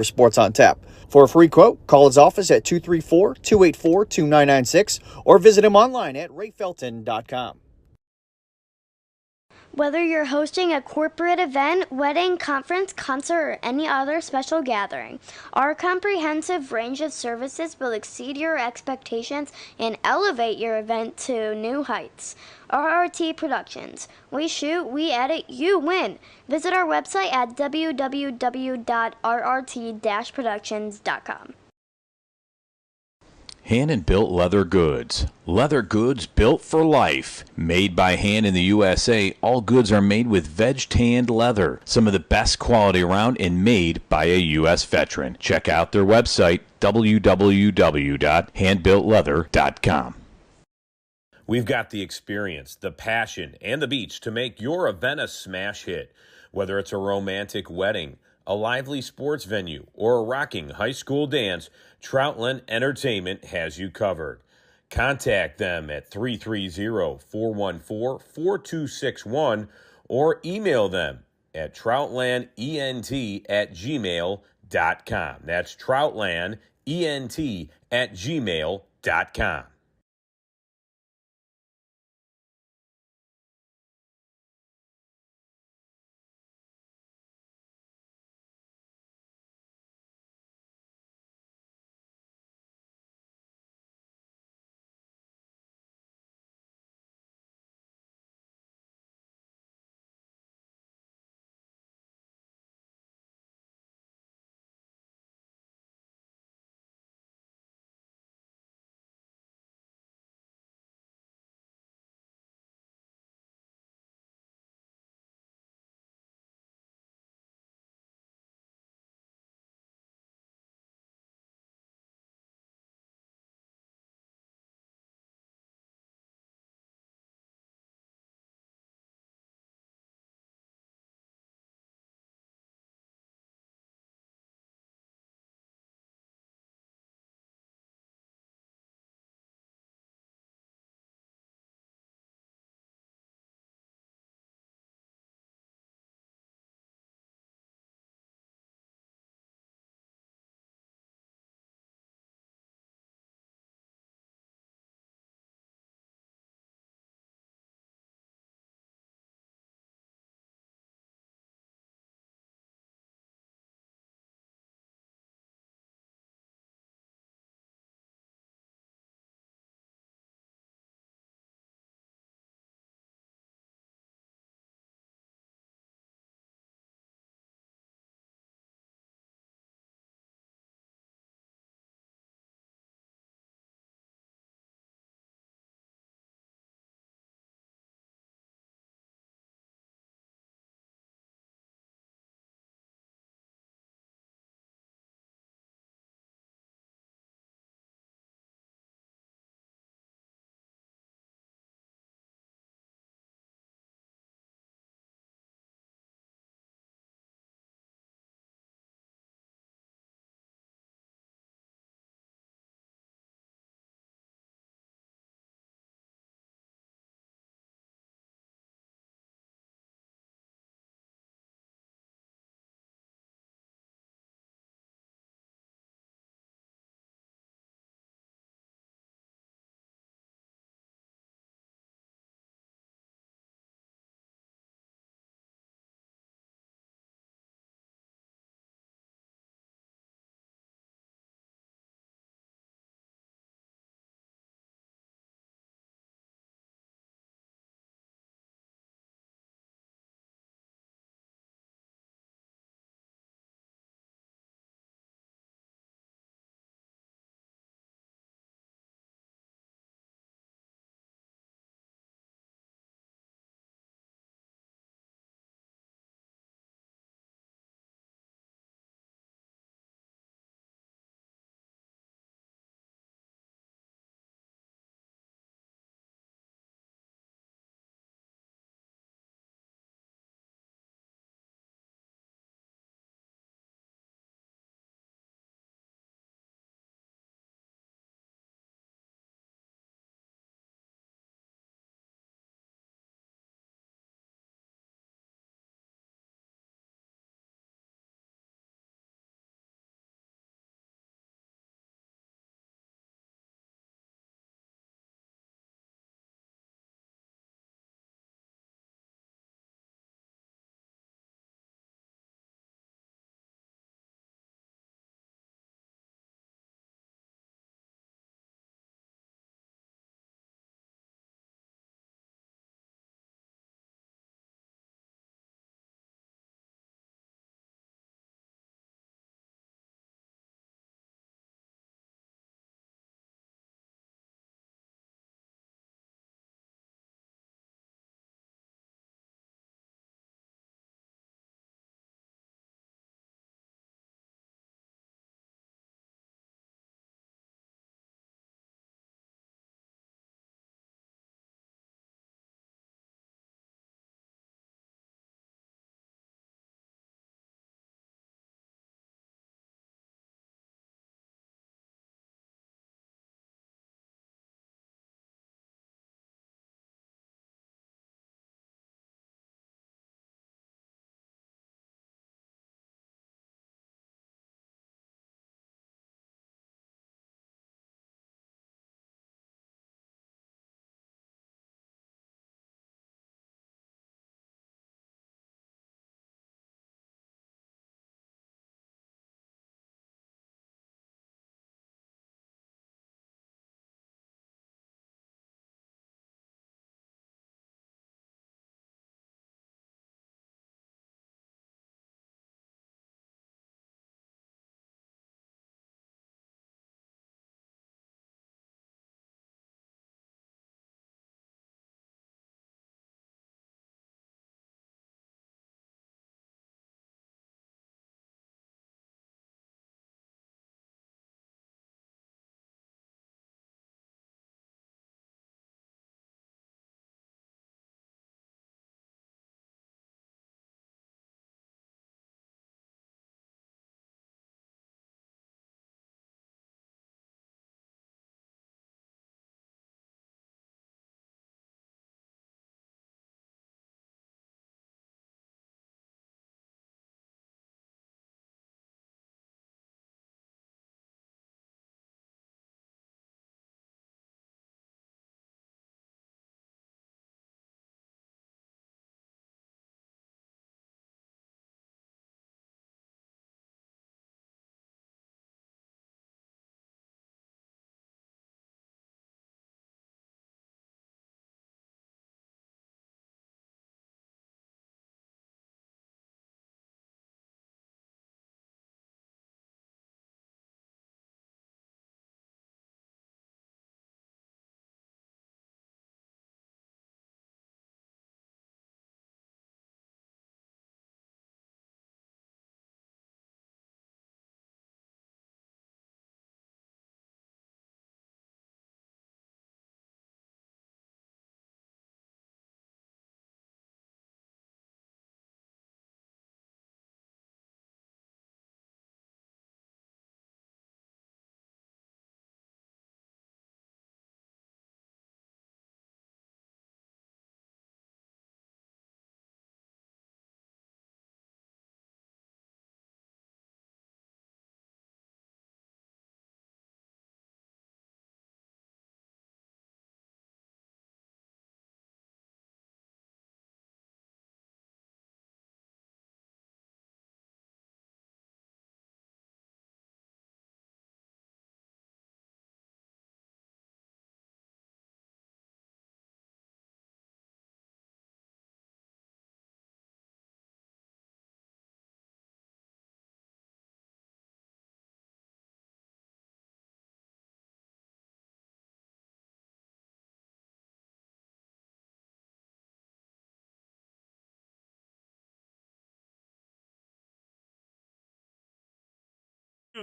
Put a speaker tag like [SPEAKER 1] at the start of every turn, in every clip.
[SPEAKER 1] Sports on Tap. For a free quote, call his office at 234-284-2996 or visit him online at rayfelton.com.
[SPEAKER 2] Whether you're hosting a corporate event, wedding, conference, concert, or any other special gathering, our comprehensive range of services will exceed your expectations and elevate your event to new heights. RRT Productions. We shoot, we edit, you win. Visit our website at www.rrt-productions.com.
[SPEAKER 3] Hand and built leather goods. Leather goods built for life. Made by hand in the USA, all goods are made with veg-tanned leather. Some of the best quality around and made by a U.S. veteran. Check out their website, www.handbuiltleather.com.
[SPEAKER 4] We've got the experience, the passion, and the beach to make your event a smash hit. Whether it's a romantic wedding, a lively sports venue, or a rocking high school dance, Troutland Entertainment has you covered. Contact them at 330-414-4261 or email them at troutlandent@gmail.com. That's troutlandent@gmail.com.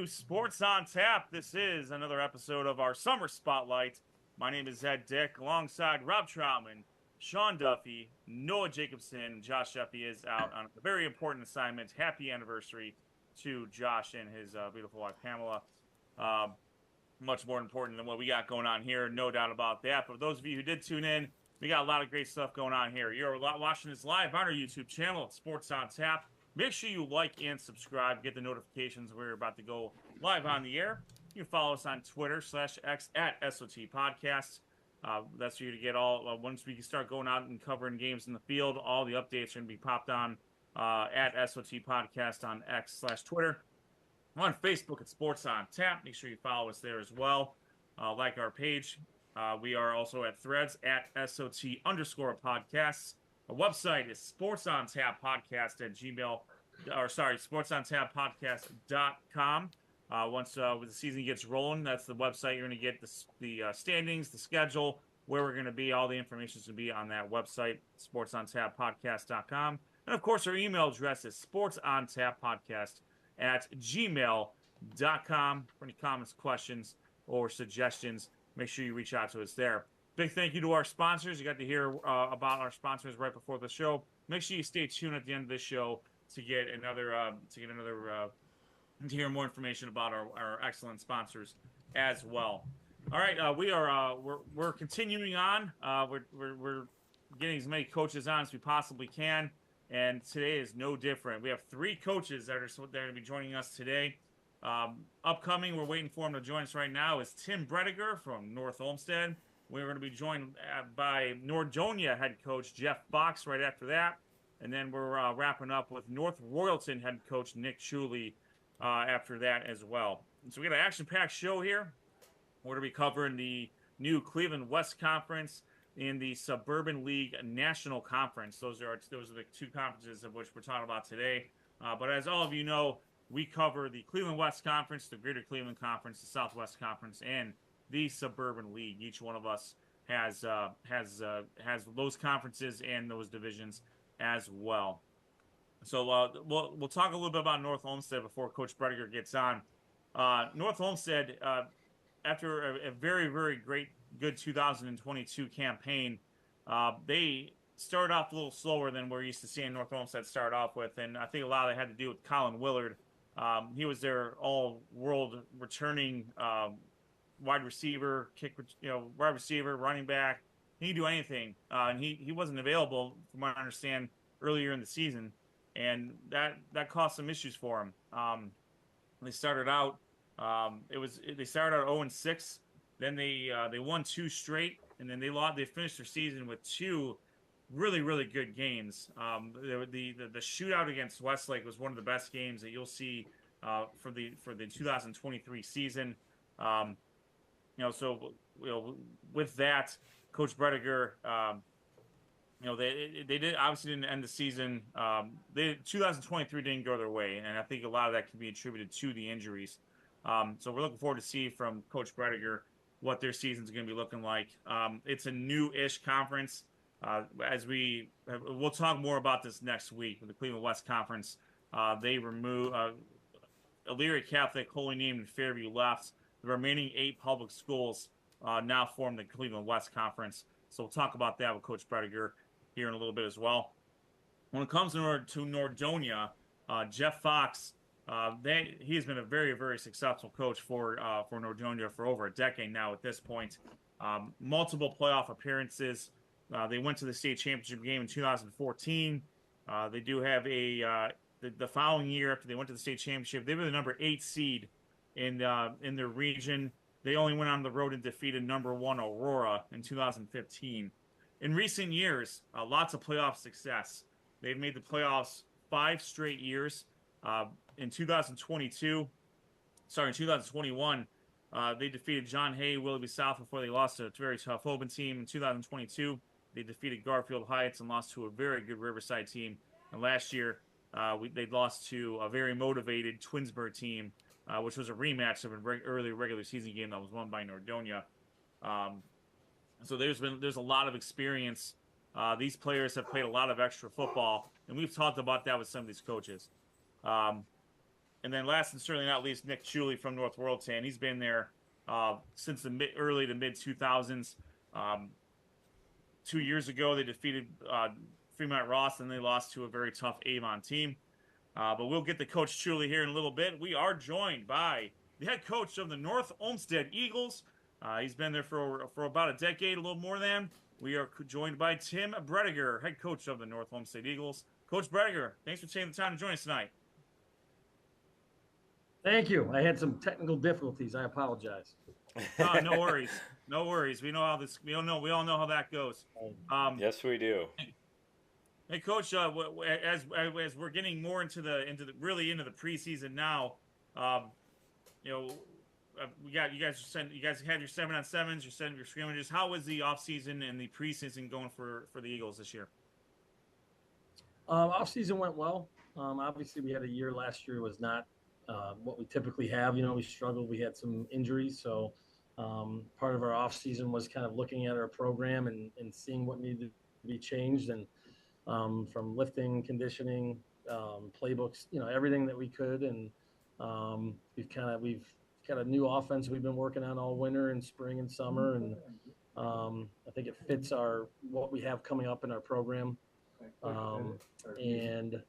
[SPEAKER 5] to Sports on Tap. This is another episode of our Summer Spotlight. My name is Ed Dick, alongside Rob Troutman, Sean Duffy, Noah Jacobson. Josh Duffy is out on a very important assignment. Happy anniversary to Josh and his beautiful wife, Pamela. Much more important than what we got going on here, no doubt about that. But for those of you who did tune in, we got a lot of great stuff going on here. You're watching this live on our YouTube channel at Sports on Tap. Make sure you like and subscribe. Get the notifications. We're about to go live on the air. You can follow us on Twitter/X at SOT Podcasts. That's for you to get all, once we can start going out and covering games in the field, all the updates are going to be popped on at SOT Podcast on X/Twitter. We're on Facebook at Sports on Tap. Make sure you follow us there as well. Like our page. We are also at Threads at SOT_podcasts. Our website is sportsontapodcast.com. Once the season gets rolling, that's the website. You're going to get the standings, the schedule, where we're going to be. All the information is going to be on that website, sportsontapodcast.com. And of course, our email address is sportsontapodcast@gmail.com. For any comments, questions, or suggestions, make sure you reach out to us there. Big thank you to our sponsors. You got to hear about our sponsors right before the show. Make sure you stay tuned at the end of this show to get to hear more information about our excellent sponsors as well. All right, we're continuing on. We're getting as many coaches on as we possibly can, and today is no different. We have 3 coaches that are going to be joining us today. Upcoming, we're waiting for him to join us right now, is Tim Brediger from North Olmsted. We're going to be joined by Nordonia head coach Jeff Fox right after that. And then we're wrapping up with North Royalton head coach Nick Ciulli after that as well. And so we got an action-packed show here. We're going to be covering the new Cleveland West Conference and the Suburban League National Conference. Those are the 2 conferences of which we're talking about today. But as all of you know, we cover the Cleveland West Conference, the Greater Cleveland Conference, the Southwest Conference, and the Suburban League. Each one of us has those conferences and those divisions as well. So we'll talk a little bit about North Olmsted before Coach Brediger gets on. North Olmsted, after a very, very good 2022 campaign, they started off a little slower than we're used to seeing North Olmsted start off with, and I think a lot of that had to do with Colin Willard. He was their all-world returning wide receiver, wide receiver, running back. He can do anything, and he wasn't available, from what I understand, earlier in the season, and that caused some issues for him. They started out 0-6, then they won 2 straight, and then they finished their season with 2 really, really good games. The shootout against Westlake was one of the best games that you'll see for the 2023 season. So with that, Coach Brediger, they didn't end the season. 2023 didn't go their way, and I think a lot of that can be attributed to the injuries. So we're looking forward to see from Coach Brediger what their season's going to be looking like. It's a new-ish conference. We'll talk more about this next week with the Cleveland West Conference. They remove Elyria Catholic, Holy Name, and Fairview left. The remaining 8 public schools now form the Cleveland West Conference. So we'll talk about that with Coach Brediger here in a little bit as well. When it comes to Nordonia, Jeff Fox, he has been a very, very successful coach for Nordonia for over a decade now at this point. Multiple playoff appearances. They went to the state championship game in 2014. They do have the following year after they went to the state championship, they were the number 8 seed in their region. They only went on the road and defeated number 1 Aurora in 2015. In recent years, lots of playoff success. They've made the playoffs 5 straight years. In 2021, they defeated John Hay, Willoughby South before they lost to a very tough Open team. In 2022, they defeated Garfield Heights and lost to a very good Riverside team. And last year, they lost to a very motivated Twinsburg team, which was a rematch of an early regular season game that was won by Nordonia. So there's a lot of experience. These players have played a lot of extra football, and we've talked about that with some of these coaches. And And then last and certainly not least, Nick Ciulli from North Royalton. He's been there since the early to mid 2000s. 2 years ago, they defeated Fremont Ross, and they lost to a very tough Avon team. But we'll get to Coach Ciulli here in a little bit. We are joined by the head coach of the North Olmsted Eagles. He's been there for about a decade, a little more than. We are joined by Tim Brediger, head coach of the North Olmsted Eagles. Coach Brediger, thanks for taking the time to join us tonight.
[SPEAKER 6] Thank you. I had some technical difficulties. I apologize.
[SPEAKER 5] No worries. No worries. We know how this. We all know how that goes.
[SPEAKER 7] Yes, we do.
[SPEAKER 5] Hey, Coach. As we're getting more into the preseason now, you guys had your 7-on-7s, your scrimmages. How was the offseason and the preseason going for the Eagles this year?
[SPEAKER 6] Offseason went well. Obviously, we had a year last year was not what we typically have. We struggled. We had some injuries, so part of our offseason was kind of looking at our program and seeing what needed to be changed, and from lifting, conditioning, playbooks, everything that we could. And we've got a new offense we've been working on all winter and spring and summer, and I think it fits what we have coming up in our program, and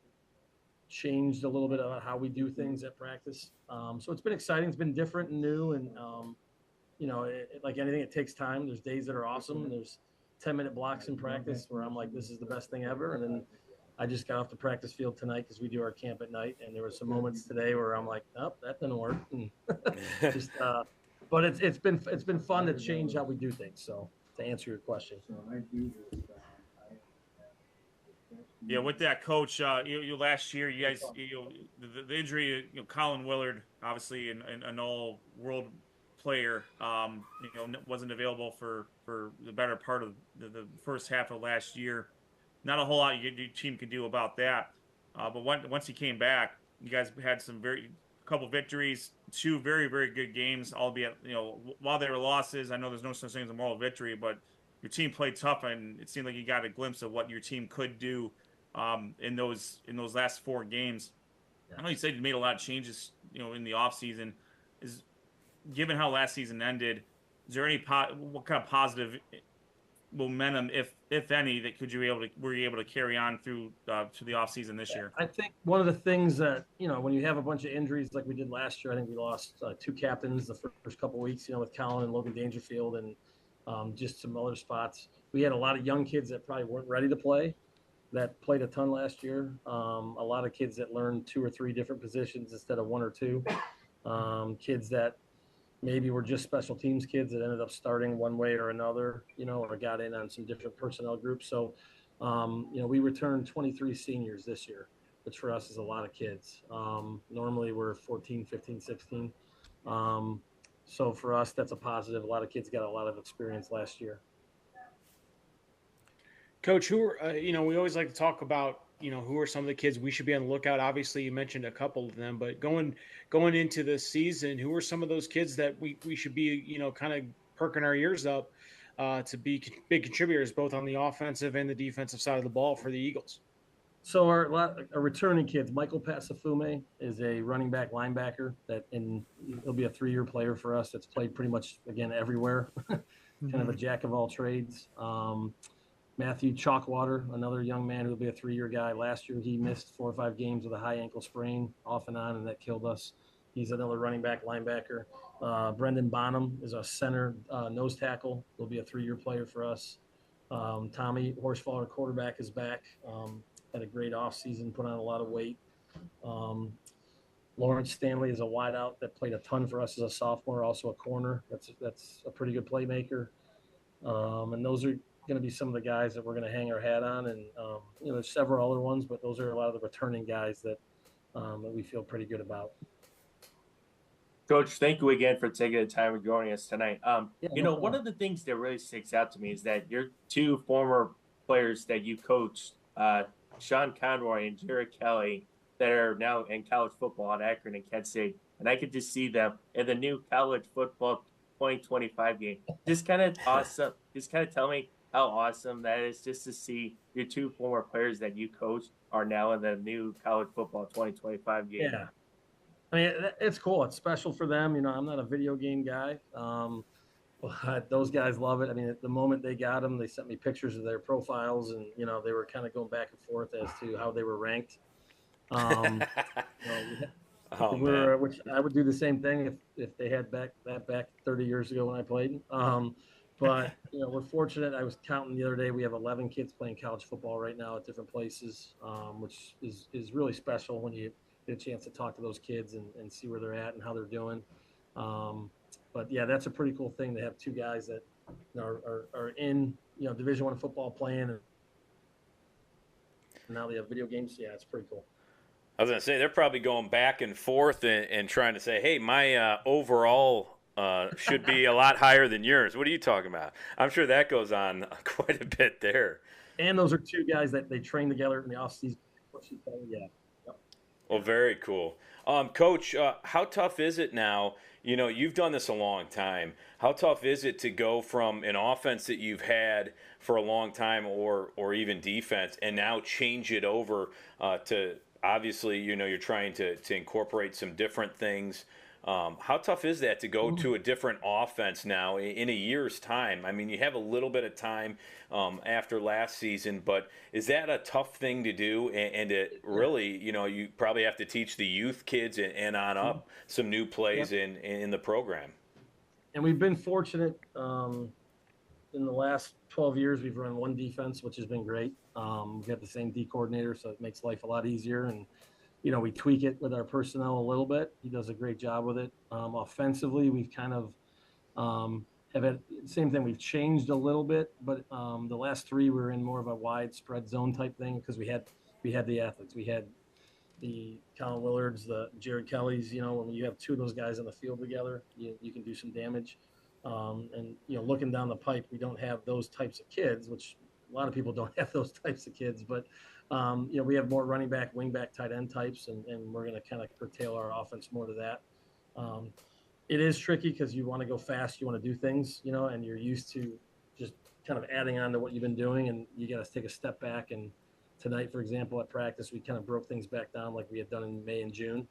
[SPEAKER 6] changed a little bit about how we do things at practice. So it's been exciting. It's been different and new, and like anything, it takes time. There's days that are awesome, and there's 10-minute blocks in practice where I'm like, this is the best thing ever. And then I just got off the practice field tonight because we do our camp at night, and there were some moments today where I'm like, oh, that didn't work. And but it's been fun to change how we do things. So to answer your question.
[SPEAKER 5] Yeah, with that, Coach, you last year, you guys, the injury, Colin Willard, obviously an all-world player, wasn't available for the better part of the first half of last year. Not a whole lot your team could do about that. But once he came back, you guys had couple victories, 2 very, very good games, albeit, while they were losses. I know there's no such thing as a moral victory, but your team played tough, and it seemed like you got a glimpse of what your team could do in those last 4 games. I know you said you made a lot of changes, in the offseason. Given how last season ended, is there any what kind of positive momentum, if any, that were you able to carry on through to the offseason this year?
[SPEAKER 6] I think one of the things that, when you have a bunch of injuries like we did last year, I think we lost 2 captains the first couple of weeks, with Colin and Logan Dangerfield, and just some other spots. We had a lot of young kids that probably weren't ready to play that played a ton last year. A lot of kids that learned 2 or 3 different positions instead of 1 or 2. Kids that maybe were just special teams kids that ended up starting one way or another, or got in on some different personnel groups. So, we returned 23 seniors this year, which for us is a lot of kids. Normally we're 14, 15, 16. So for us, that's a positive. A lot of kids got a lot of experience last year.
[SPEAKER 8] Coach, we always like to talk about, who are some of the kids we should be on the lookout. Obviously, you mentioned a couple of them, but going into the season, who are some of those kids that we should be, kind of perking our ears up to be big contributors, both on the offensive and the defensive side of the ball for the Eagles?
[SPEAKER 6] So our returning kids, Michael Pasafume is a running back linebacker he'll be a 3-year player for us. That's played pretty much, again, everywhere, kind of a jack of all trades. Matthew Chalkwater, another young man who will be a 3-year guy. Last year, he missed 4 or 5 games with a high ankle sprain off and on, and that killed us. He's another running back linebacker. Brendan Bonham is a center nose tackle. He'll be a 3-year player for us. Tommy Horsfall, quarterback, is back. Had a great offseason, put on a lot of weight. Lawrence Stanley is a wideout that played a ton for us as a sophomore, also a corner. That's a pretty good playmaker. And those are going to be some of the guys that we're going to hang our hat on. And, there's several other ones, but those are a lot of the returning guys that we feel pretty good about.
[SPEAKER 9] Coach, thank you again for taking the time to joining us tonight. One of the things that really sticks out to me is that your 2 former players that you coached, Sean Conroy and Jared Kelly, that are now in college football at Akron and Kent State, and I could just see them in the new college football 2025 game. Just kind of awesome. Just kind of tell me how awesome that is, just to see your 2 former players that you coached are now in the new college football 2025 game.
[SPEAKER 6] I mean, it's cool. It's special for them. I'm not a video game guy. But those guys love it. I mean, at the moment they got them, they sent me pictures of their profiles, and they were kind of going back and forth as to how they were ranked. Um, you know,
[SPEAKER 4] Oh man.
[SPEAKER 6] which I would do the same thing if they had back 30 years ago when I played. But we're fortunate. I was counting the other day. We have 11 kids playing college football right now at different places, which is really special when you get a chance to talk to those kids and see where they're at and how they're doing. But yeah, that's a pretty cool thing to have two guys that are in Division I football playing, and now they have video games. Yeah, it's pretty cool.
[SPEAKER 4] I was gonna say they're probably going back and forth and trying to say, "Hey, my overall should be a lot higher than yours." What are you talking about? I'm sure that goes on quite a bit there.
[SPEAKER 6] And those are two guys that they train together in the offseason. Yeah. Yep.
[SPEAKER 4] Well, very cool. Coach, how tough is it now? You've done this a long time. How tough is it to go from an offense that you've had for a long time, or even defense, and now change it over to obviously, you're trying to incorporate some different things. How tough is that to go to a different offense now in a year's time? I mean, you have a little bit of time after last season, but is that a tough thing to do? And it really, you probably have to teach the youth kids and on up some new plays in the program.
[SPEAKER 6] And we've been fortunate in the last 12 years. We've run one defense, which has been great. We've got the same D coordinator, so it makes life a lot easier. And we tweak it with our personnel a little bit. He does a great job with it. Offensively, we've kind of have had the same thing. We've changed a little bit, but the last three were in more of a wide spread zone type thing because we had the athletes. We had the Colin Willards, the Jared Kellys. When you have two of those guys on the field together, you can do some damage. And looking down the pipe, we don't have those types of kids, which a lot of people don't have those types of kids, but we have more running back, wing back, tight end types, and we're going to kind of curtail our offense more to that. It is tricky because you want to go fast, you want to do things, and you're used to just kind of adding on to what you've been doing, and you got to take a step back. And tonight, for example, at practice, we kind of broke things back down like we had done in May and June,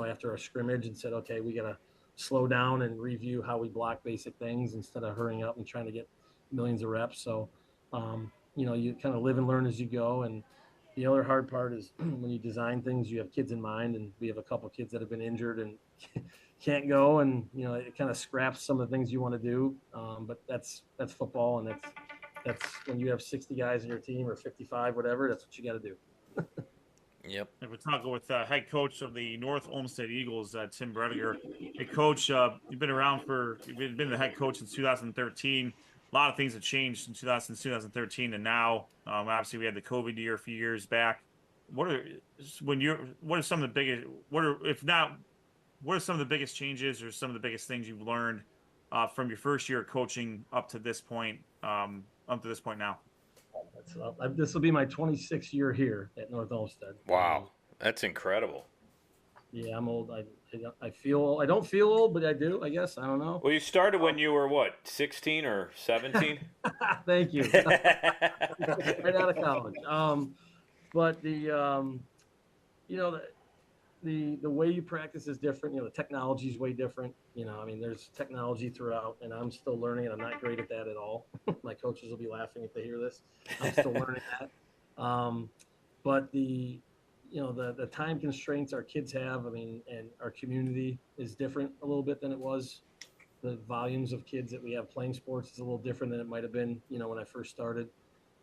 [SPEAKER 6] after our scrimmage, and said, okay, we got to slow down and review how we block basic things instead of hurrying up and trying to get millions of reps. So, you kind of live and learn as you go. And the other hard part is when you design things, you have kids in mind, and we have a couple of kids that have been injured and can't go, and it kind of scraps some of the things you want to do. But that's football, and that's when you have 60 guys in your team or 55, whatever. That's what you got to do.
[SPEAKER 4] Yep.
[SPEAKER 5] And we're talking with head coach of the North Olmsted Eagles, Tim Brediger. Hey, coach, you've been the head coach since 2013. A lot of things have changed in 2013 and now. Obviously, we had the COVID year a few years back. What are some of the biggest? What are some of the biggest changes or some of the biggest things you've learned from your first year of coaching up to this point? Now.
[SPEAKER 6] This will be my 26th year here at North Olmsted.
[SPEAKER 4] Wow, that's incredible.
[SPEAKER 6] Yeah, I'm old. I don't feel old, but I do, I guess. I don't know.
[SPEAKER 4] Well, you started when you were what, 16 or 17?
[SPEAKER 6] Thank you. Right out of college. But the way you practice is different. The technology is way different. There's technology throughout, and I'm still learning, and I'm not great at that at all. My coaches will be laughing if they hear this. I'm still learning that. But the time constraints our kids have, and our community is different a little bit than it was. The volumes of kids that we have playing sports is a little different than it might have been, when I first started.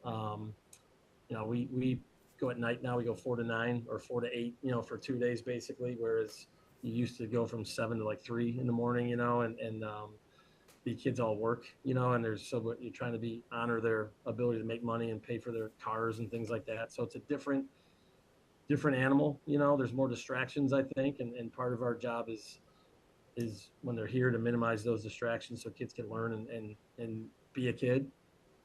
[SPEAKER 6] We go at night now. We go 4 to 9 or 4 to 8, for 2 days basically. Whereas you used to go from 7 to like 3 in the morning, and the kids all work, and you're trying to honor their ability to make money and pay for their cars and things like that. So it's a different animal, there's more distractions, I think. And part of our job is when they're here to minimize those distractions so kids can learn and be a kid,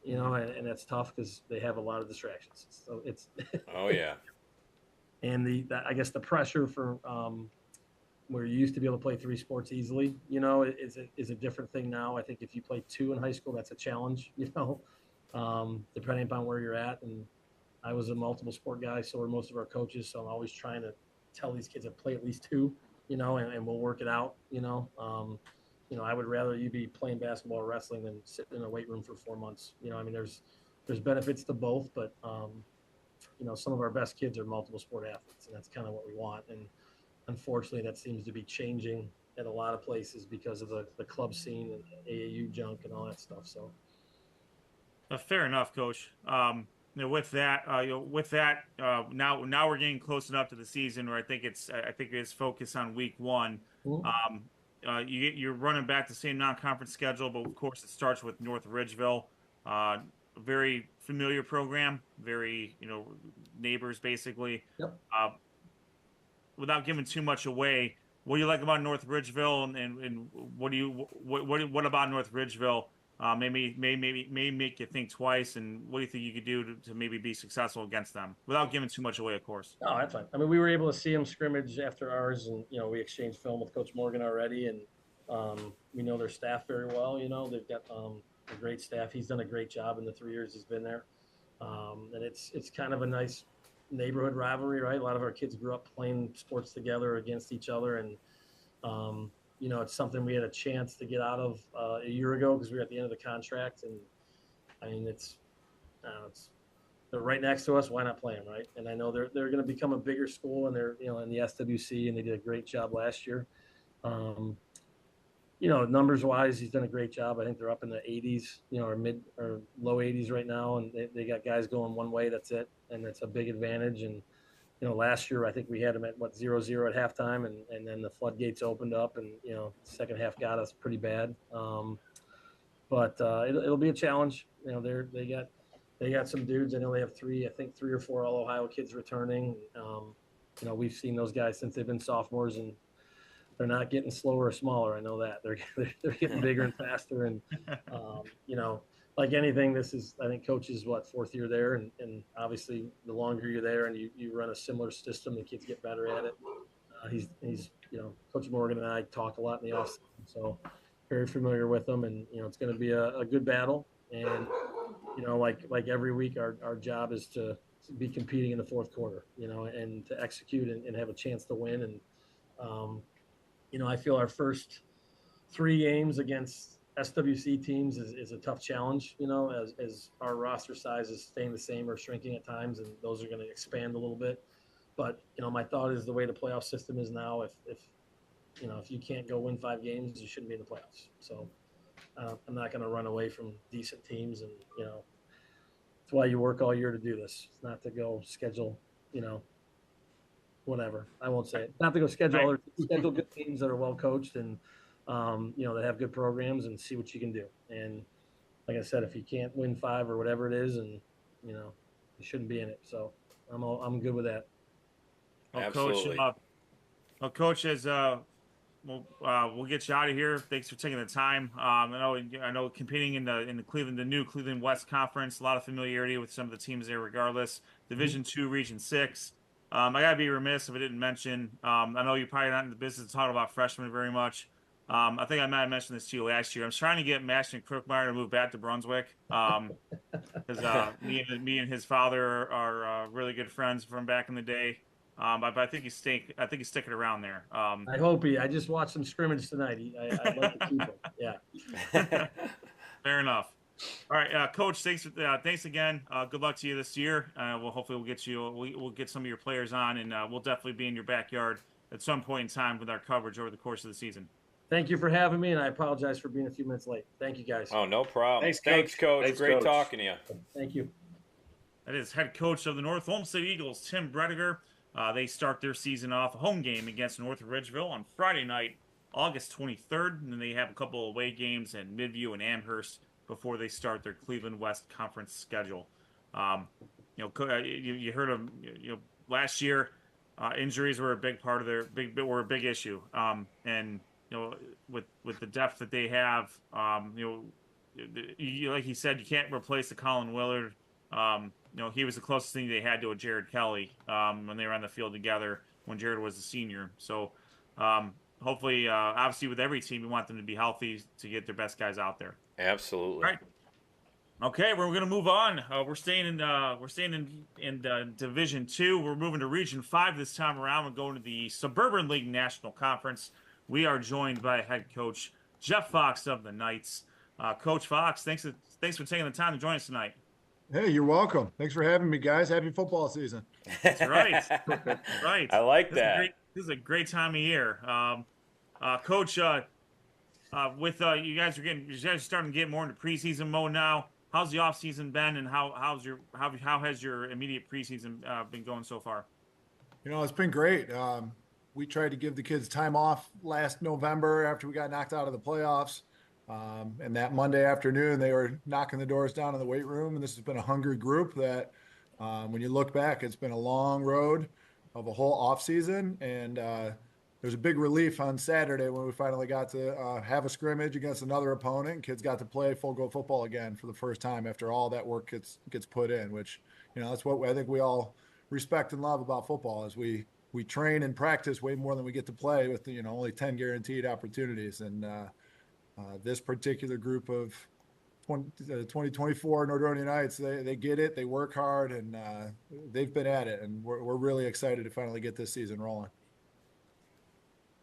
[SPEAKER 6] and that's tough because they have a lot of distractions. So it's,
[SPEAKER 4] oh yeah.
[SPEAKER 6] And I guess the pressure for, where you used to be able to play 3 sports easily, is a different thing now. I think if you play 2 in high school, that's a challenge, depending upon where you're at. And I was a multiple sport guy, so were most of our coaches. So I'm always trying to tell these kids to play at least 2. and we'll work it out. I would rather you be playing basketball or wrestling than sitting in a weight room for 4 months. I mean, there's benefits to both, but some of our best kids are multiple sport athletes, and that's kind of what we want. And unfortunately, that seems to be changing at a lot of places because of the club scene and AAU junk and all that stuff. So,
[SPEAKER 5] fair enough, Coach. With that, now we're getting close enough to the season where I think it's focused on week one. You're running back the same non-conference schedule, but of course it starts with North Ridgeville. A very familiar program, very neighbors basically.
[SPEAKER 6] Yep.
[SPEAKER 5] Without giving too much away, what do you like about North Ridgeville, and what about North Ridgeville maybe make you think twice, and what do you think you could do to maybe be successful against them without giving too much away, of course?
[SPEAKER 6] No, that's fine. I mean, we were able to see them scrimmage after ours, and we exchanged film with Coach Morgan already, and we know their staff very well. They've got a great staff. He's done a great job in the 3 years he's been there, and it's kind of a nice neighborhood rivalry, right? A lot of our kids grew up playing sports together against each other, and it's something we had a chance to get out of a year ago because we were at the end of the contract, and I mean they're right next to us. Why not play them, right? And I know they're going to become a bigger school, and they're in the SWC, and they did a great job last year. Numbers wise, he's done a great job. I think they're up in the 80s, or mid or low 80s right now, and they got guys going one way. That's it, and that's a big advantage. And last year I think we had them at 0-0 at halftime, and then the floodgates opened up, and second half got us pretty bad. But it'll be a challenge. They got some dudes. I know they have 3 or 4 All Ohio kids returning. We've seen those guys since they've been sophomores, and they're not getting slower or smaller. I know that they're getting bigger and faster. And like anything, this is, I think, Coach's 4th year there, and obviously the longer you're there and you run a similar system, the kids get better at it. He's Coach Morgan and I talk a lot in the offseason, so very familiar with them, and it's going to be a good battle. And like every week, our job is to be competing in the fourth quarter, and to execute and have a chance to win. And I feel our first 3 games against SWC teams is a tough challenge, as our roster size is staying the same or shrinking at times, and those are going to expand a little bit. But my thought is the way the playoff system is now, if you can't go win 5 games, you shouldn't be in the playoffs. So I'm not going to run away from decent teams, and that's why you work all year to do this. It's not to go schedule, whatever. I won't say it. Not to go schedule good teams that are well coached and that have good programs, and see what you can do. And like I said, if you can't win 5 or whatever it is, and you shouldn't be in it. So I'm good with that.
[SPEAKER 5] Well,
[SPEAKER 4] Absolutely.
[SPEAKER 5] Coach, as we'll get you out of here. Thanks for taking the time. I know competing in the new Cleveland West Conference, a lot of familiarity with some of the teams there. Regardless, Division II, Region 6. I gotta be remiss if I didn't mention. I know you're probably not in the business of talking about freshmen very much. I think I might have mentioned this to you last year. I'm trying to get Ashton Crookmeyer to move back to Brunswick, because me and his father are really good friends from back in the day. But I think he's sticking around there.
[SPEAKER 6] I hope I just watched some scrimmage tonight. I'd like to keep him. Yeah.
[SPEAKER 5] Fair enough. All right, Coach. Thanks again. Good luck to you this year. Hopefully we'll get some of your players on, and we'll definitely be in your backyard at some point in time with our coverage over the course of the season.
[SPEAKER 6] Thank you for having me, and I apologize for being a few minutes late. Thank you, guys.
[SPEAKER 4] Oh, no problem.
[SPEAKER 8] Thanks, Coach.
[SPEAKER 4] Thanks, Great talking to you.
[SPEAKER 6] Thank you.
[SPEAKER 5] That is head coach of the North Olmsted Eagles, Tim Brediger. They start their season off a home game against North Ridgeville on Friday night, August 23rd, and then they have a couple of away games in Midview and Amherst before they start their Cleveland West Conference schedule. You heard them. Last year, injuries were a big part of were a big issue. And with the depth that they have, like he said, you can't replace the Colin Willard. He was the closest thing they had to a Jared Kelly when they were on the field together when Jared was a senior. So hopefully, obviously with every team, we want them to be healthy to get their best guys out there.
[SPEAKER 4] Absolutely.
[SPEAKER 5] All right. Okay, we're going to move on. We're staying in Division Two. We're moving to Region 5 this time around. We're going to the Suburban League National Conference. We are joined by head coach Jeff Fox of the Knights. Coach Fox, thanks for taking the time to join us tonight.
[SPEAKER 7] Hey, you're welcome. Thanks for having me, guys. Happy football season.
[SPEAKER 5] That's right. Right.
[SPEAKER 4] I like that.
[SPEAKER 5] This is a great time of year. Coach, with you guys are starting to get more into preseason mode now. How's the off season been, and how has your immediate preseason been going so far?
[SPEAKER 7] It's been great. We tried to give the kids time off last November after we got knocked out of the playoffs. And that Monday afternoon, they were knocking the doors down in the weight room. And this has been a hungry group that, when you look back, it's been a long road of a whole off season. And there's a big relief on Saturday when we finally got to have a scrimmage against another opponent. Kids got to play full go football again for the first time after all that work gets put in, which, that's what I think we all respect and love about football is we train and practice way more than we get to play with, only 10 guaranteed opportunities. And this particular group of 2024 Nordonia Knights, they get it, they work hard, and they've been at it. And we're really excited to finally get this season rolling.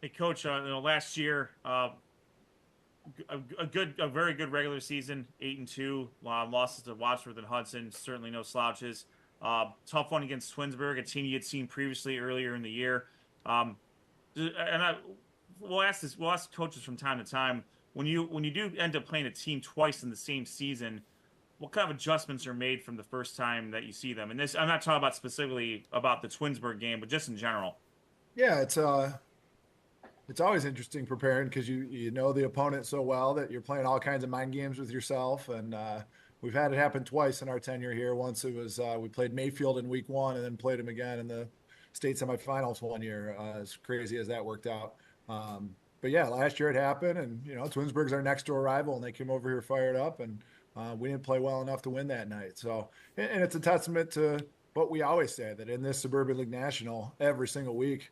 [SPEAKER 5] Hey, Coach, last year, a very good regular season, 8-2, losses to Wadsworth and Hudson, certainly no slouches. Tough one against Twinsburg, a team you had seen previously earlier in the year. We'll ask coaches from time to time, when you do end up playing a team twice in the same season, what kind of adjustments are made from the first time that you see them? And this, I'm not talking about specifically about the Twinsburg game, but just in general.
[SPEAKER 7] Yeah, it's always interesting preparing because you know the opponent so well that you're playing all kinds of mind games with yourself. And we've had it happen twice in our tenure here. Once it was we played Mayfield in week 1 and then played them again in the state semifinals one year, as crazy as that worked out. But yeah, last year it happened, and Twinsburg's our next door rival, and they came over here fired up, and we didn't play well enough to win that night. So, and it's a testament to what we always say, that in this Suburban League National, every single week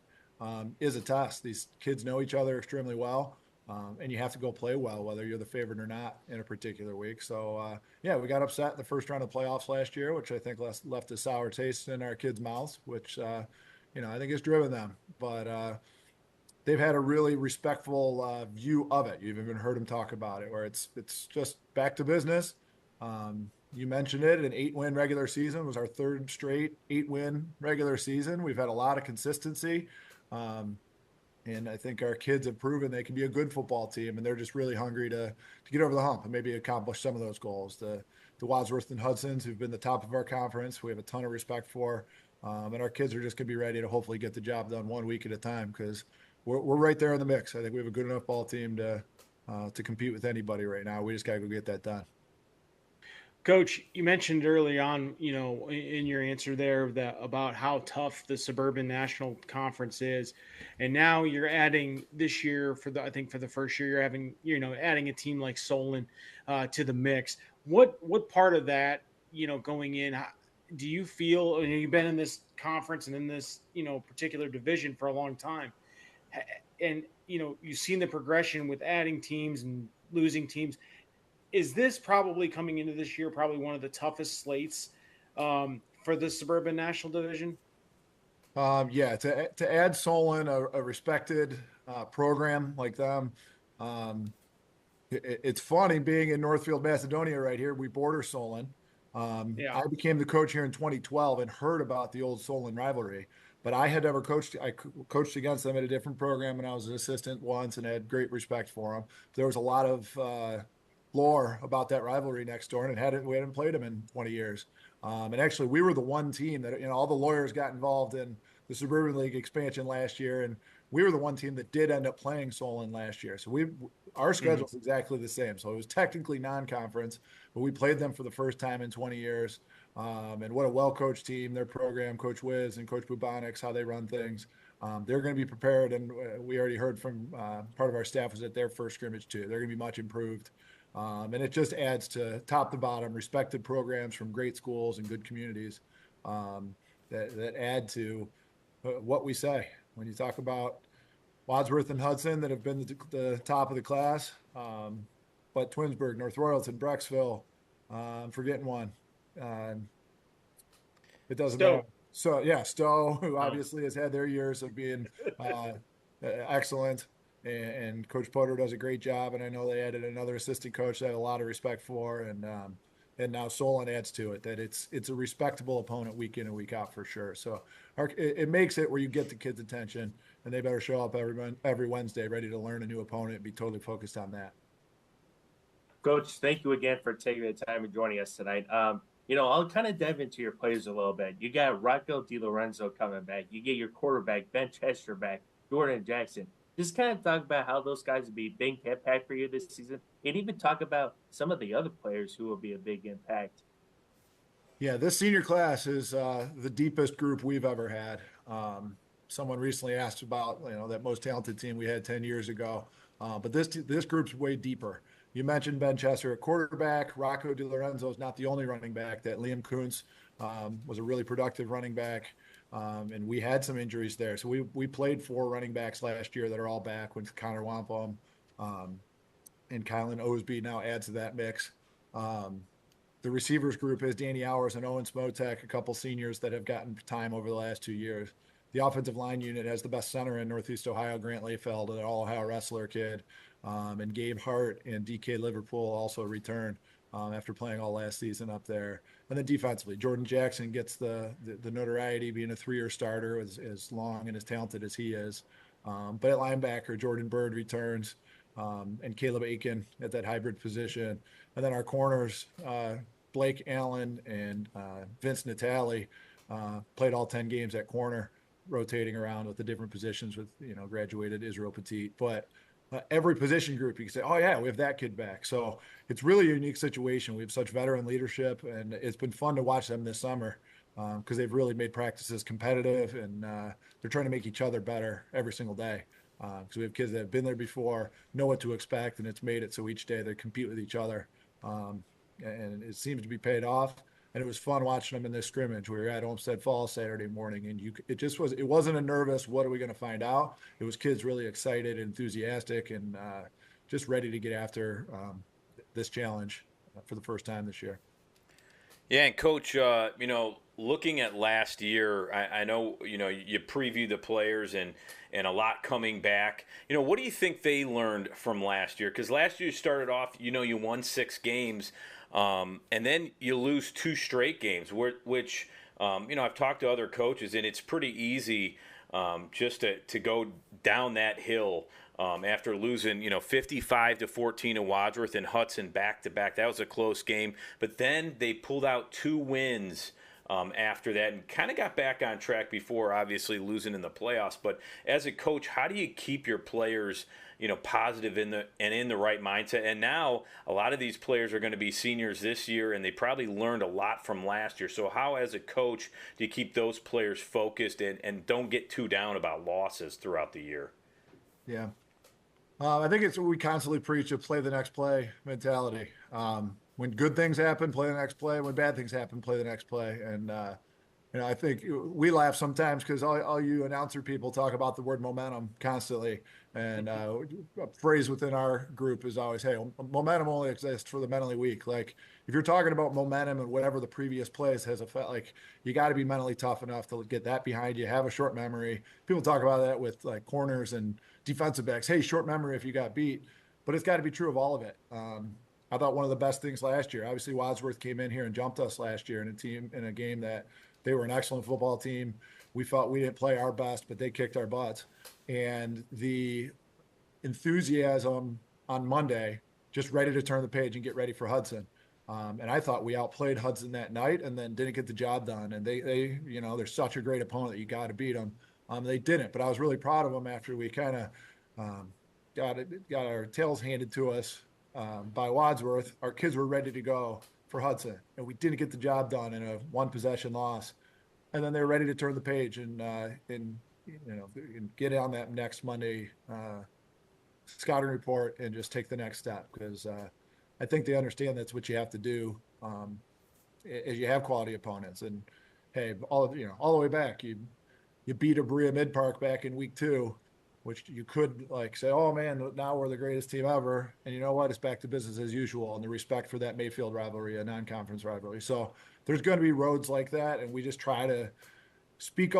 [SPEAKER 7] is a test. These kids know each other extremely well, and you have to go play well, whether you're the favorite or not in a particular week. So, yeah, we got upset in the first round of playoffs last year, which I think left a sour taste in our kids' mouths, which, I think has driven them. But they've had a really respectful view of it. You've even heard them talk about it, where it's just back to business. You mentioned it, an 8-win regular season was our third straight 8-win regular season. We've had a lot of consistency. And I think our kids have proven they can be a good football team, and they're just really hungry to get over the hump and maybe accomplish some of those goals. The Wadsworth and Hudsons, who've been the top of our conference, we have a ton of respect for. And our kids are just going to be ready to hopefully get the job done 1 week at a time, because we're right there in the mix. I think we have a good enough ball team to compete with anybody right now. We just got to go get that done.
[SPEAKER 8] Coach, you mentioned early on, in your answer there about how tough the Suburban National Conference is, and now you're adding this year for the first year you're adding a team like Solon to the mix. What part of that, going in, do you feel? You've been in this conference and in this particular division for a long time, and you've seen the progression with adding teams and losing teams. Is this probably coming into this year probably one of the toughest slates for the Suburban National Division?
[SPEAKER 7] Yeah, to add Solon, a respected program like them. It's funny being in Northfield, Macedonia right here. We border Solon. I became the coach here in 2012 and heard about the old Solon rivalry, but I had never coached. I coached against them at a different program when I was an assistant once, and I had great respect for them. There was a lot of lore about that rivalry next door, and we hadn't played them in 20 years. And actually, we were the one team that all the lawyers got involved in the Suburban League expansion last year, and we were the one team that did end up playing Solon last year. So our schedule is exactly the same. So it was technically non-conference, but we played them for the first time in 20 years. And what a well-coached team, their program, Coach Wiz and Coach Bubonics, how they run things. They're going to be prepared, and we already heard from part of our staff was at their first scrimmage too. They're going to be much improved. And it just adds to top to bottom respected programs from great schools and good communities that add to what we say. When you talk about Wadsworth and Hudson that have been the top of the class, but Twinsburg, North Royalton, Brecksville, I'm forgetting one. It doesn't
[SPEAKER 8] Stowe.
[SPEAKER 7] matter. So yeah, Stowe, who obviously has had their years of being excellent, and Coach Potter does a great job. And I know they added another assistant coach that I have a lot of respect for, and now Solon adds to it that it's a respectable opponent week in and week out for sure. So it makes it where you get the kids' attention, and they better show up every Wednesday ready to learn a new opponent and be totally focused on that.
[SPEAKER 9] Coach, thank you again for taking the time and joining us tonight. I'll kind of dive into your players a little bit. You got Rocco DiLorenzo coming back. You get your quarterback, Ben Chester, back, Jordan Jackson. Just kind of talk about how those guys will be a big impact for you this season, and even talk about some of the other players who will be a big impact.
[SPEAKER 7] Yeah, this senior class is the deepest group we've ever had. Someone recently asked about that most talented team we had 10 years ago, but this group's way deeper. You mentioned Ben Chester at quarterback. Rocco DiLorenzo is not the only running back. That Liam Kuntz was a really productive running back, and we had some injuries there. So we played 4 running backs last year that are all back with Connor Wampum, and Kylan Osby now adds to that mix. The receivers group is Danny Hours and Owen Smotek, a couple seniors that have gotten time over the last 2 years. The offensive line unit has the best center in Northeast Ohio, Grant Layfeld, an all-Ohio wrestler kid, and Gabe Hart and DK Liverpool also return after playing all last season up there. And then defensively, Jordan Jackson gets the notoriety being a 3-year starter, as long and as talented as he is. But at linebacker, Jordan Bird returns, and Caleb Aiken at that hybrid position. And then our corners, Blake Allen and Vince Natale, played all 10 games at corner, rotating around with the different positions with, graduated Israel Petit. But every position group, you can say, oh, yeah, we have that kid back. So it's really a unique situation. We have such veteran leadership, and it's been fun to watch them this summer because they've really made practices competitive, and they're trying to make each other better every single day. Because we have kids that have been there before, know what to expect, and it's made it so each day they compete with each other. And it seems to be paid off. And it was fun watching them in this scrimmage. We were at Olmsted Falls Saturday morning, and it wasn't a nervous, what are we going to find out? It was kids really excited, enthusiastic, and just ready to get after this challenge for the first time this year.
[SPEAKER 4] Yeah, and Coach, looking at last year, I know, you preview the players and a lot coming back. What do you think they learned from last year? Because last year you started off, you won 6 games, and then you lose 2 straight games, which I've talked to other coaches, and it's pretty easy just to go down that hill after losing, 55-14 to Wadsworth and Hudson back-to-back. That was a close game. But then they pulled out 2 wins after that and kind of got back on track before, obviously, losing in the playoffs. But as a coach, how do you keep your players, positive in the right mindset? And now a lot of these players are going to be seniors this year, and they probably learned a lot from last year. So how, as a coach, do you keep those players focused and don't get too down about losses throughout the year?
[SPEAKER 7] Yeah. I think it's what we constantly preach of play the next play mentality. When good things happen, play the next play. When bad things happen, play the next play. And, I think we laugh sometimes because all you announcer people talk about the word momentum constantly. And a phrase within our group is always, hey, momentum only exists for the mentally weak. Like, if you're talking about momentum and whatever the previous plays has affected, like, you got to be mentally tough enough to get that behind you, have a short memory. People talk about that with like corners and defensive backs. Hey, short memory if you got beat, but it's got to be true of all of it. I thought one of the best things last year, obviously Wadsworth came in here and jumped us last year in a game that they were an excellent football team. We felt we didn't play our best, but they kicked our butts. And the enthusiasm on Monday, just ready to turn the page and get ready for Hudson. And I thought we outplayed Hudson that night and then didn't get the job done. And they they're such a great opponent that you got to beat them. They didn't, but I was really proud of them after we kind of got our tails handed to us by Wadsworth. Our kids were ready to go for Hudson, and we didn't get the job done in a 1-possession loss. And then they were ready to turn the page and get on that next Monday scouting report and just take the next step, because I think they understand that's what you have to do as you have quality opponents. And hey, all the way back, you beat a Berea Mid Park back in week 2. which you could like say, oh man, now we're the greatest team ever. And you know what? It's back to business as usual, and the respect for that Mayfield rivalry, a non-conference rivalry. So there's going to be roads like that. And we just try to speak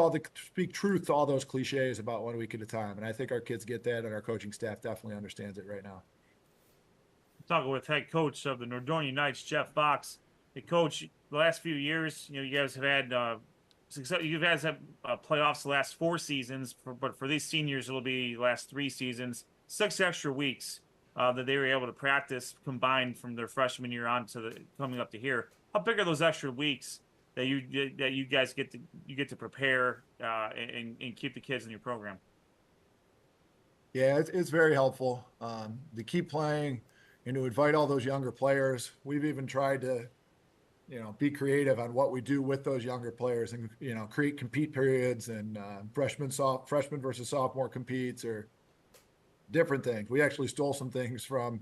[SPEAKER 7] truth to all those cliches about 1 week at a time. And I think our kids get that, and our coaching staff definitely understands it right now.
[SPEAKER 5] Talking with head coach of the Nordonia Knights, Jeff Fox. Hey, coach, the last few years, you guys have had success. You guys have playoffs the last 4 seasons, but for these seniors, it'll be the last 3 seasons. 6 extra weeks that they were able to practice combined from their freshman year on to the coming up to here. How big are those extra weeks that you guys get to prepare and keep the kids in your program?
[SPEAKER 7] Yeah, it's very helpful to keep playing and to invite all those younger players. We've even tried to, be creative on what we do with those younger players and, create compete periods and freshman versus sophomore competes or different things. We actually stole some things from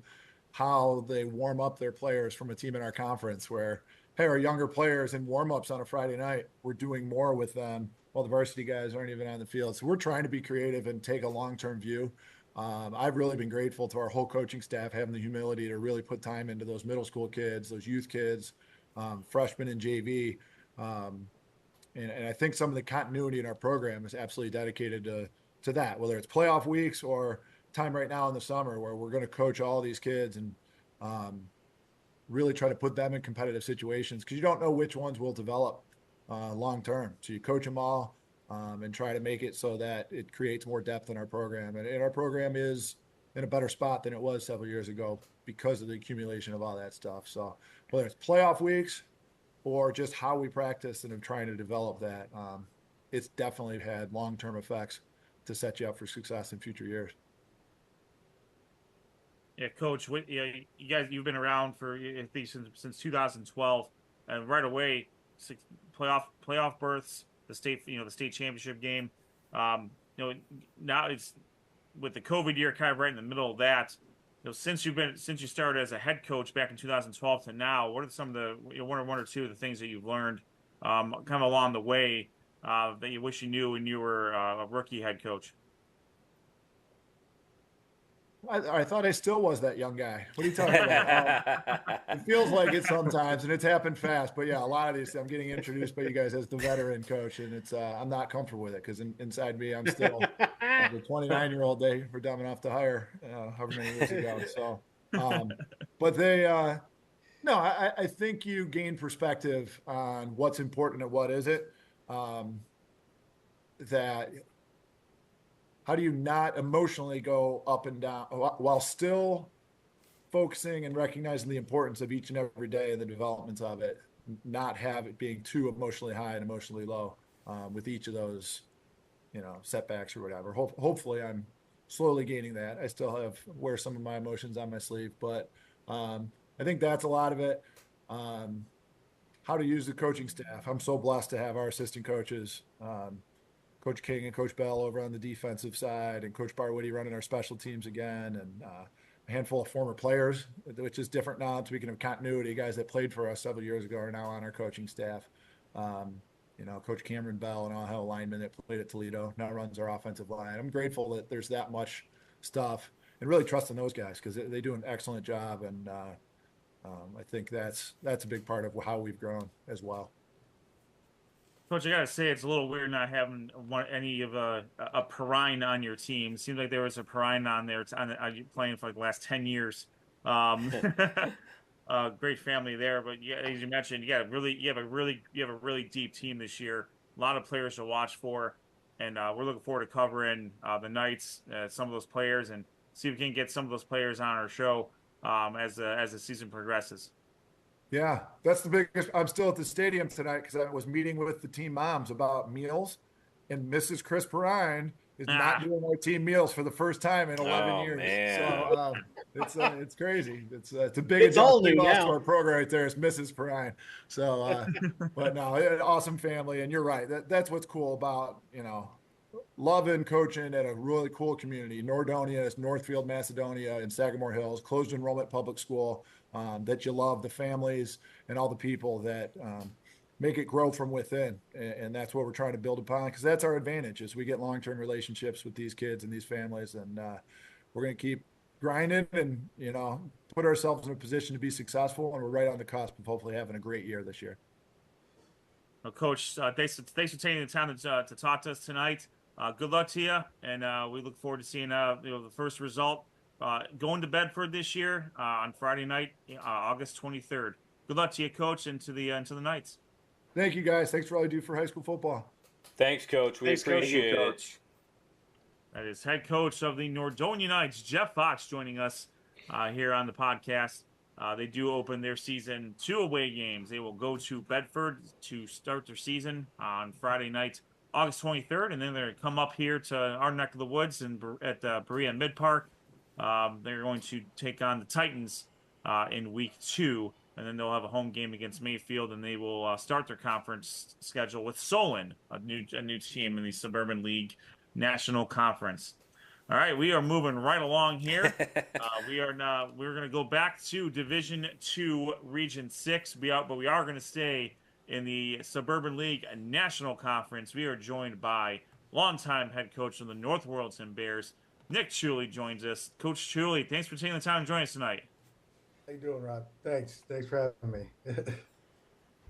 [SPEAKER 7] how they warm up their players from a team in our conference where, hey, our younger players in warm-ups on a Friday night, we're doing more with them while the varsity guys aren't even on the field. So we're trying to be creative and take a long-term view. I've really been grateful to our whole coaching staff having the humility to really put time into those middle school kids, those youth kids, freshmen and JV. And I think some of the continuity in our program is absolutely dedicated to that, whether it's playoff weeks or time right now in the summer where we're going to coach all these kids and really try to put them in competitive situations because you don't know which ones will develop long term. So you coach them all and try to make it so that it creates more depth in our program. And our program is in a better spot than it was several years ago because of the accumulation of all that stuff. So whether it's playoff weeks or just how we practice and of trying to develop that, it's definitely had long-term effects to set you up for success in future years.
[SPEAKER 5] Yeah, Coach, you guys, you've been around for I think since 2012, and right away, playoff berths, the state championship game. Now it's with the COVID year kind of right in the middle of that. Since you started as a head coach back in 2012 to now, what are some of the one or two of the things that you've learned kind of along the way that you wish you knew when you were a rookie head coach?
[SPEAKER 7] I thought I still was that young guy. What are you talking about? It feels like it sometimes, and it's happened fast. But yeah, a lot of these, I'm getting introduced by you guys as the veteran coach, and it's I'm not comfortable with it because inside me, I'm still the 29-year-old they were dumb enough to hire however many years ago. So, but they, no, I think you gain perspective on what's important and what isn't. That. How do you not emotionally go up and down while still focusing and recognizing the importance of each and every day and the developments of it, not have it being too emotionally high and emotionally low with each of those, setbacks or whatever. Hopefully I'm slowly gaining that. I still wear some of my emotions on my sleeve, but I think that's a lot of it. How to use the coaching staff. I'm so blessed to have our assistant coaches, Coach King and Coach Bell over on the defensive side, and Coach Barwitty running our special teams again, and a handful of former players, which is different now. Speaking of continuity, guys that played for us several years ago are now on our coaching staff. Coach Cameron Bell, an Ohio lineman that played at Toledo, now runs our offensive line. I'm grateful that there's that much stuff and really trusting those guys because they do an excellent job. And I think that's a big part of how we've grown as well.
[SPEAKER 5] Coach, I gotta say it's a little weird not having any of a Perrine on your team. It seems like there was a Perrine on there. It's playing for like the last 10 years. Great family there, but yeah, as you mentioned, you have a really deep team this year. A lot of players to watch for, and we're looking forward to covering the Knights, some of those players, and see if we can get some of those players on our show as the season progresses.
[SPEAKER 7] Yeah, that's the biggest. I'm still at the stadium tonight because I was meeting with the team moms about meals, and Mrs. Chris Perrine is not doing our team meals for the first time in 11 years. Man. So it's crazy. It's a big adjustment to our program right there. Is Mrs. Perrine. So, but no, awesome family, and you're right. That's what's cool about loving coaching at a really cool community. Nordonia is Northfield, Macedonia, in Sagamore Hills, closed enrollment public school. That you love the families and all the people that make it grow from within. And that's what we're trying to build upon, because that's our advantage as we get long-term relationships with these kids and these families. And we're going to keep grinding and, put ourselves in a position to be successful. And we're right on the cusp of hopefully having a great year this year.
[SPEAKER 5] Well, Coach, thanks for taking the time to talk to us tonight. Good luck to you, and we look forward to seeing the first result going to Bedford this year on Friday night, August 23rd. Good luck to you, Coach, and to the Knights.
[SPEAKER 7] Thank you, guys. Thanks for all you do for high school football.
[SPEAKER 4] Thanks, Coach. We appreciate it.
[SPEAKER 5] That is head coach of the Nordonia Knights, Jeff Fox, joining us here on the podcast. They do open their season 2 away games. They will go to Bedford to start their season on Friday night, August 23rd, and then they're going to come up here to our neck of the woods at Berea Mid Park. They're going to take on the Titans in week 2, and then they'll have a home game against Mayfield, and they will start their conference schedule with Solon, a new team in the Suburban League National Conference. All right, we are moving right along here. We're going to go back to Division II, Region 6, but we are going to stay in the Suburban League National Conference. We are joined by longtime head coach of the North Royalton Bears, Nick Ciulli, joins us. Coach Ciulli, thanks for taking the time to join us tonight.
[SPEAKER 10] How you doing, Rob? Thanks for having me.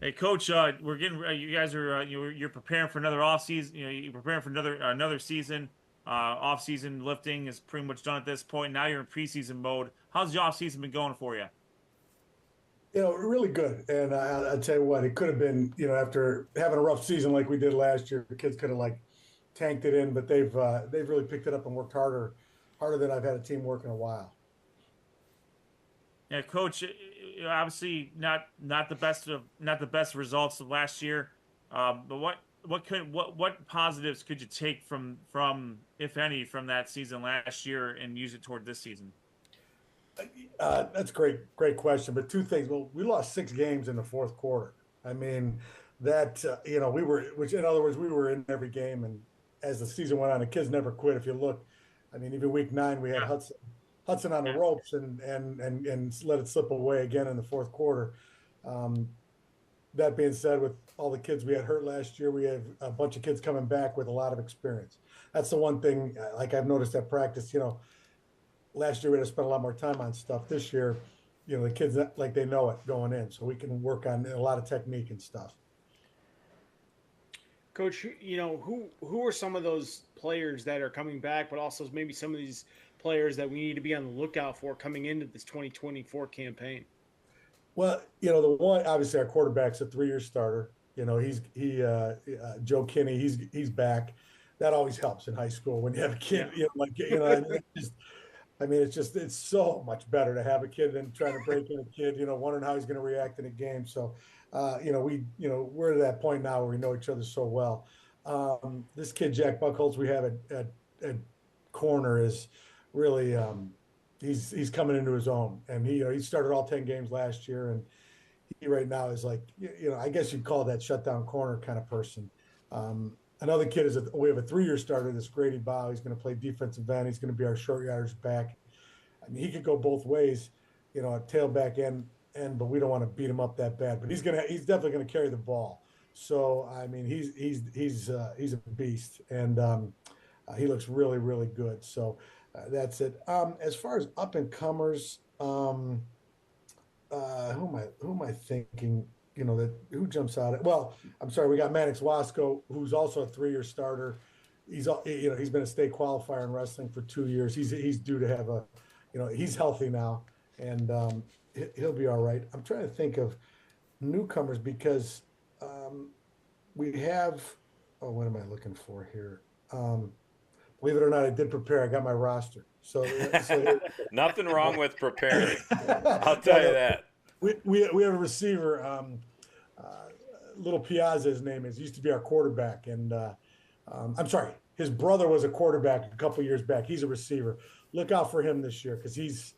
[SPEAKER 5] Hey, Coach, we're getting. You guys are you're preparing for another off season. You're preparing for another season. Off season lifting is pretty much done at this point. Now you're in preseason mode. How's the off season been going for you?
[SPEAKER 10] Really good. And I'll tell you what, it could have been, after having a rough season like we did last year, the kids could have tanked it in, but they've really picked it up and worked harder than I've had a team work in a while.
[SPEAKER 5] Yeah, Coach, obviously not the best results of last year. But what positives could you take from if any from that season last year and use it toward this season?
[SPEAKER 10] That's a great question. But 2 things. Well, we lost 6 games in the fourth quarter. I mean, that which in other words, we were in every game, and as the season went on, the kids never quit. If you look, I mean, even week 9 we had Hudson on the ropes and let it slip away again in the fourth quarter. That being said, with all the kids we had hurt last year, we have a bunch of kids coming back with a lot of experience. That's the one thing, I've noticed at practice, last year we had to spend a lot more time on stuff. This year, the kids, they know it going in, so we can work on a lot of technique and stuff.
[SPEAKER 8] Coach, who are some of those players that are coming back, but also maybe some of these players that we need to be on the lookout for coming into this 2024 campaign?
[SPEAKER 10] Well, the one, obviously our quarterback's a 3-year starter. Joe Kinney, he's back. That always helps in high school when you have a kid, it's so much better to have a kid than trying to break in a kid, wondering how he's going to react in a game. So, we're at that point now where we know each other so well. This kid, Jack Buckholz, we have at corner is really, he's coming into his own, and he started all 10 games last year, and he right now is I guess you'd call that shutdown corner kind of person. Another kid we have a 3-year starter, this Grady Bow. He's going to play defensive end. He's going to be our short yardage back. I mean, he could go both ways, tailback end, but we don't want to beat him up that bad. But he's definitely going to carry the ball. So I mean, he's a beast, and he looks really, really good. So that's it. As far as up and comers, who am I thinking? Who jumps out? Well, I'm sorry, we got Mannix Wasco, who's also a 3-year starter. He's been a state qualifier in wrestling for 2 years. He's due to have he's healthy now, and he'll be all right. I'm trying to think of newcomers because we have. Oh, what am I looking for here? Believe it or not, I did prepare. I got my roster. So
[SPEAKER 4] nothing wrong with preparing. I'll tell you that.
[SPEAKER 10] We have a receiver, Little Piazza, his name is. He used to be our quarterback, and I'm sorry, his brother was a quarterback a couple years back. He's a receiver. Look out for him this year because he's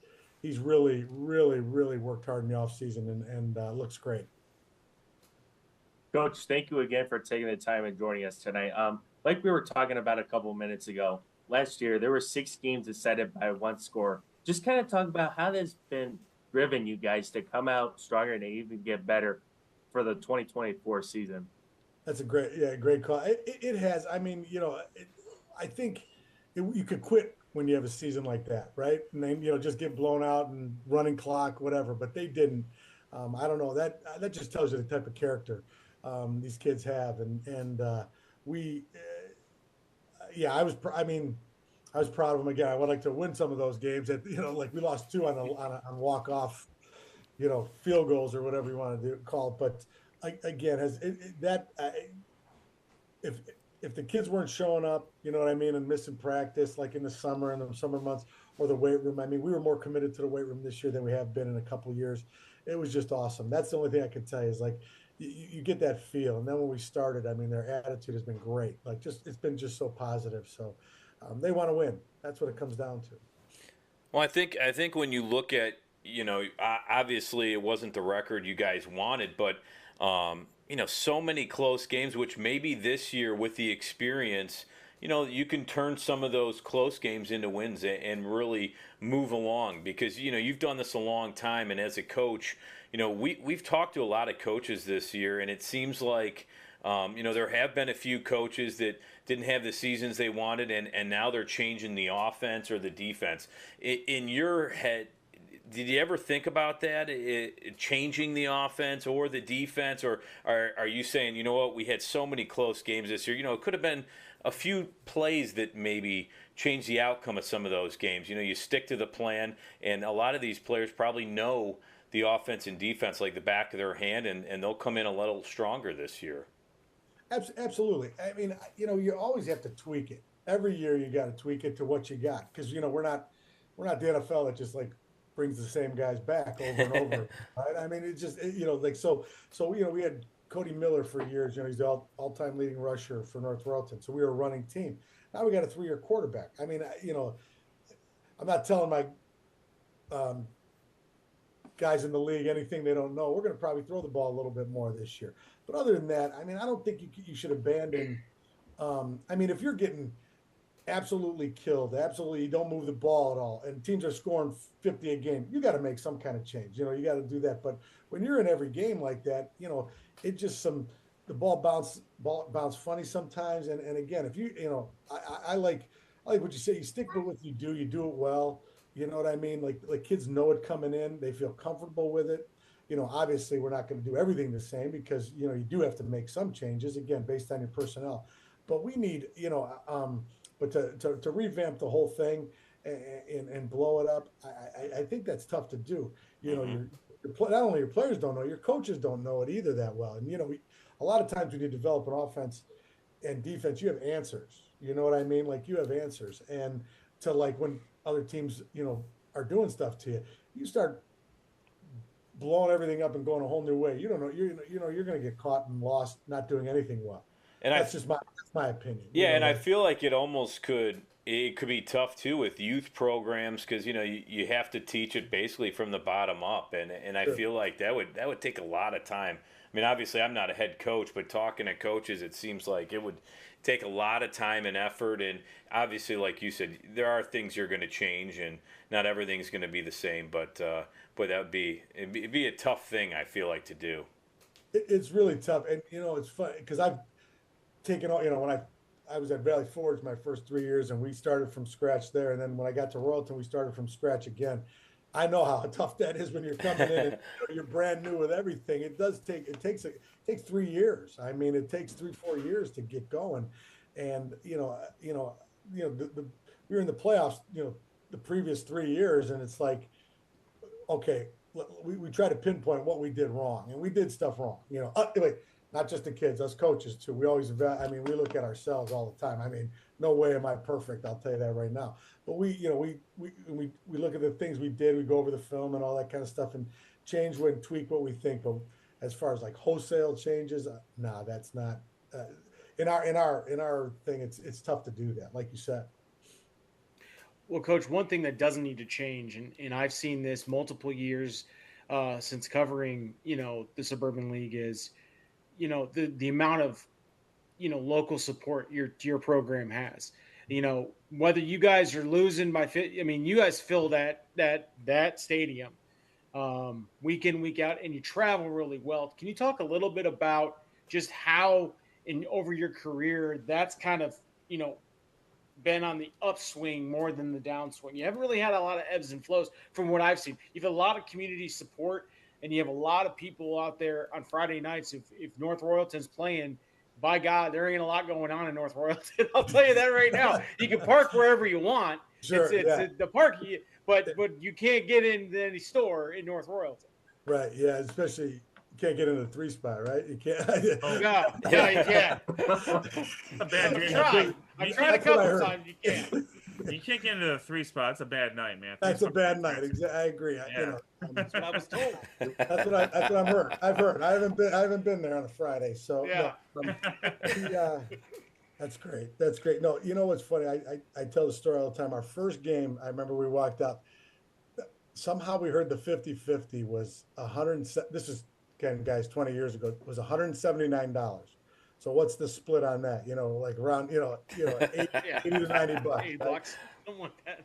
[SPEAKER 10] really, really, really worked hard in the offseason and looks great.
[SPEAKER 9] Coach, thank you again for taking the time and joining us tonight. Like we were talking about a couple minutes ago, last year there were 6 games decided by 1 score. Just kind of talk about how that's been driven you guys to come out stronger and even get better for the 2024 season.
[SPEAKER 10] That's a great call. It has. I mean, I think you could quit when you have a season like that, right? And then, just get blown out and running clock, whatever. But they didn't. I don't know. That just tells you the type of character these kids have, and we. I was proud of them again. I would like to win some of those games. That like we lost 2 on walk off, field goals or whatever you want to call it. But again, if the kids weren't showing up, you know what I mean, and missing practice like in the summer and the summer months or the weight room. I mean, we were more committed to the weight room this year than we have been in a couple of years. It was just awesome. That's the only thing I can tell you is like you get that feel. And then when we started, I mean, their attitude has been great. Like it's been just so positive. So they want to win. That's what it comes down to.
[SPEAKER 4] Well, I think when you look at, obviously it wasn't the record you guys wanted, but so many close games, which maybe this year with the experience, you can turn some of those close games into wins and really move along because, you've done this a long time. And as a coach, we've talked to a lot of coaches this year, and it seems like, there have been a few coaches that didn't have the seasons they wanted, and now they're changing the offense or the defense. In your head, did you ever think about that, changing the offense or the defense, or are you saying, we had so many close games this year, it could have been a few plays that maybe changed the outcome of some of those games. You stick to the plan, and a lot of these players probably know the offense and defense like the back of their hand, and they'll come in a little stronger this year.
[SPEAKER 10] Absolutely. I mean, you always have to tweak it. Every year you got to tweak it to what you got because, we're not the NFL that just like brings the same guys back over and over. Right? I mean, it's just, we had Cody Miller for years. He's the all-time leading rusher for North Royalton. So we were a running team. Now we got a 3-year quarterback. I mean, I'm not telling my guys in the league anything they don't know. We're going to probably throw the ball a little bit more this year. But other than that, I mean, I don't think you should abandon. I mean, if you're getting absolutely killed, you don't move the ball at all, and teams are scoring 50 a game, you got to make some kind of change. You got to do that. But when you're in every game like that, it just the ball bounce funny sometimes. And again, if I like what you say. You stick with what you do it well. You know what I mean? Like kids know it coming in, they feel comfortable with it. Obviously we're not going to do everything the same because, you do have to make some changes, again, based on your personnel. But we need, but to revamp the whole thing and blow it up, I think that's tough to do. Not only your players don't know, your coaches don't know it either that well. And, a lot of times when you develop an offense and defense, you have answers. You know what I mean? Like you have answers. And to like when other teams, are doing stuff to you, you start blowing everything up and going a whole new way. You don't know, you're going to get caught and lost, not doing anything well. And that's my opinion.
[SPEAKER 4] Yeah, and I feel like it could be tough too with youth programs because you have to teach it basically from the bottom up, and I feel like that would take a lot of time. I mean, obviously I'm not a head coach, but talking to coaches, it seems like it would take a lot of time and effort, and obviously, like you said, there are things you're going to change, and not everything's going to be the same. But it'd be a tough thing, I feel like, to do.
[SPEAKER 10] It's really tough, and it's fun because I've taken all. When I was at Valley Forge my first 3 years, and we started from scratch there, and then when I got to Royalton, we started from scratch again. I know how tough that is when you're coming in and you're brand new with everything. It takes 3 years. I mean, it takes 3-4 years to get going. And, we were in the playoffs, the previous 3 years, and it's like, okay, we try to pinpoint what we did wrong, and we did stuff wrong, anyway, not just the kids, us coaches too. We always, we look at ourselves all the time. I mean, no way am I perfect. I'll tell you that right now. But we look at the things we did. We go over the film and all that kind of stuff and change and tweak what we think. But as far as like wholesale changes, that's not in our thing. It's tough to do that, like you said.
[SPEAKER 8] Well, Coach, one thing that doesn't need to change, and I've seen this multiple years since covering, the Suburban League is, the amount of, local support your program has. Whether you guys are losing by you guys fill that stadium week in, week out, and you travel really well. Can you talk a little bit about just how over your career that's kind of, been on the upswing more than the downswing? You haven't really had a lot of ebbs and flows from what I've seen. You've had a lot of community support, and you have a lot of people out there on Friday nights. If North Royalton's playing, by God, there ain't a lot going on in North Royalton. I'll tell you that right now. You can park wherever you want.
[SPEAKER 10] Sure,
[SPEAKER 8] It's the park, but you can't get into any store in North Royalton.
[SPEAKER 10] Right. Yeah. Especially you can't get into the 3 spot, right? You can't.
[SPEAKER 8] Oh God. Yeah, you can't.
[SPEAKER 5] A bad
[SPEAKER 8] day. I tried a couple times. You can't.
[SPEAKER 5] You can't get into the 3 spot. It's a bad night, man.
[SPEAKER 10] That's a bad night. I agree.
[SPEAKER 5] Yeah.
[SPEAKER 8] That's what I was told.
[SPEAKER 10] That's what I've heard. I've heard. I haven't been there on a Friday. So
[SPEAKER 8] yeah.
[SPEAKER 10] That's great. That's great. No, you know what's funny? I tell the story all the time. Our first game, I remember we walked up. Somehow we heard the 50-50 was 100. This is, again, guys, 20 years ago, was $179. So what's the split on that? Like around, 80 to $90.
[SPEAKER 8] $80.
[SPEAKER 10] Right?
[SPEAKER 8] Don't want that.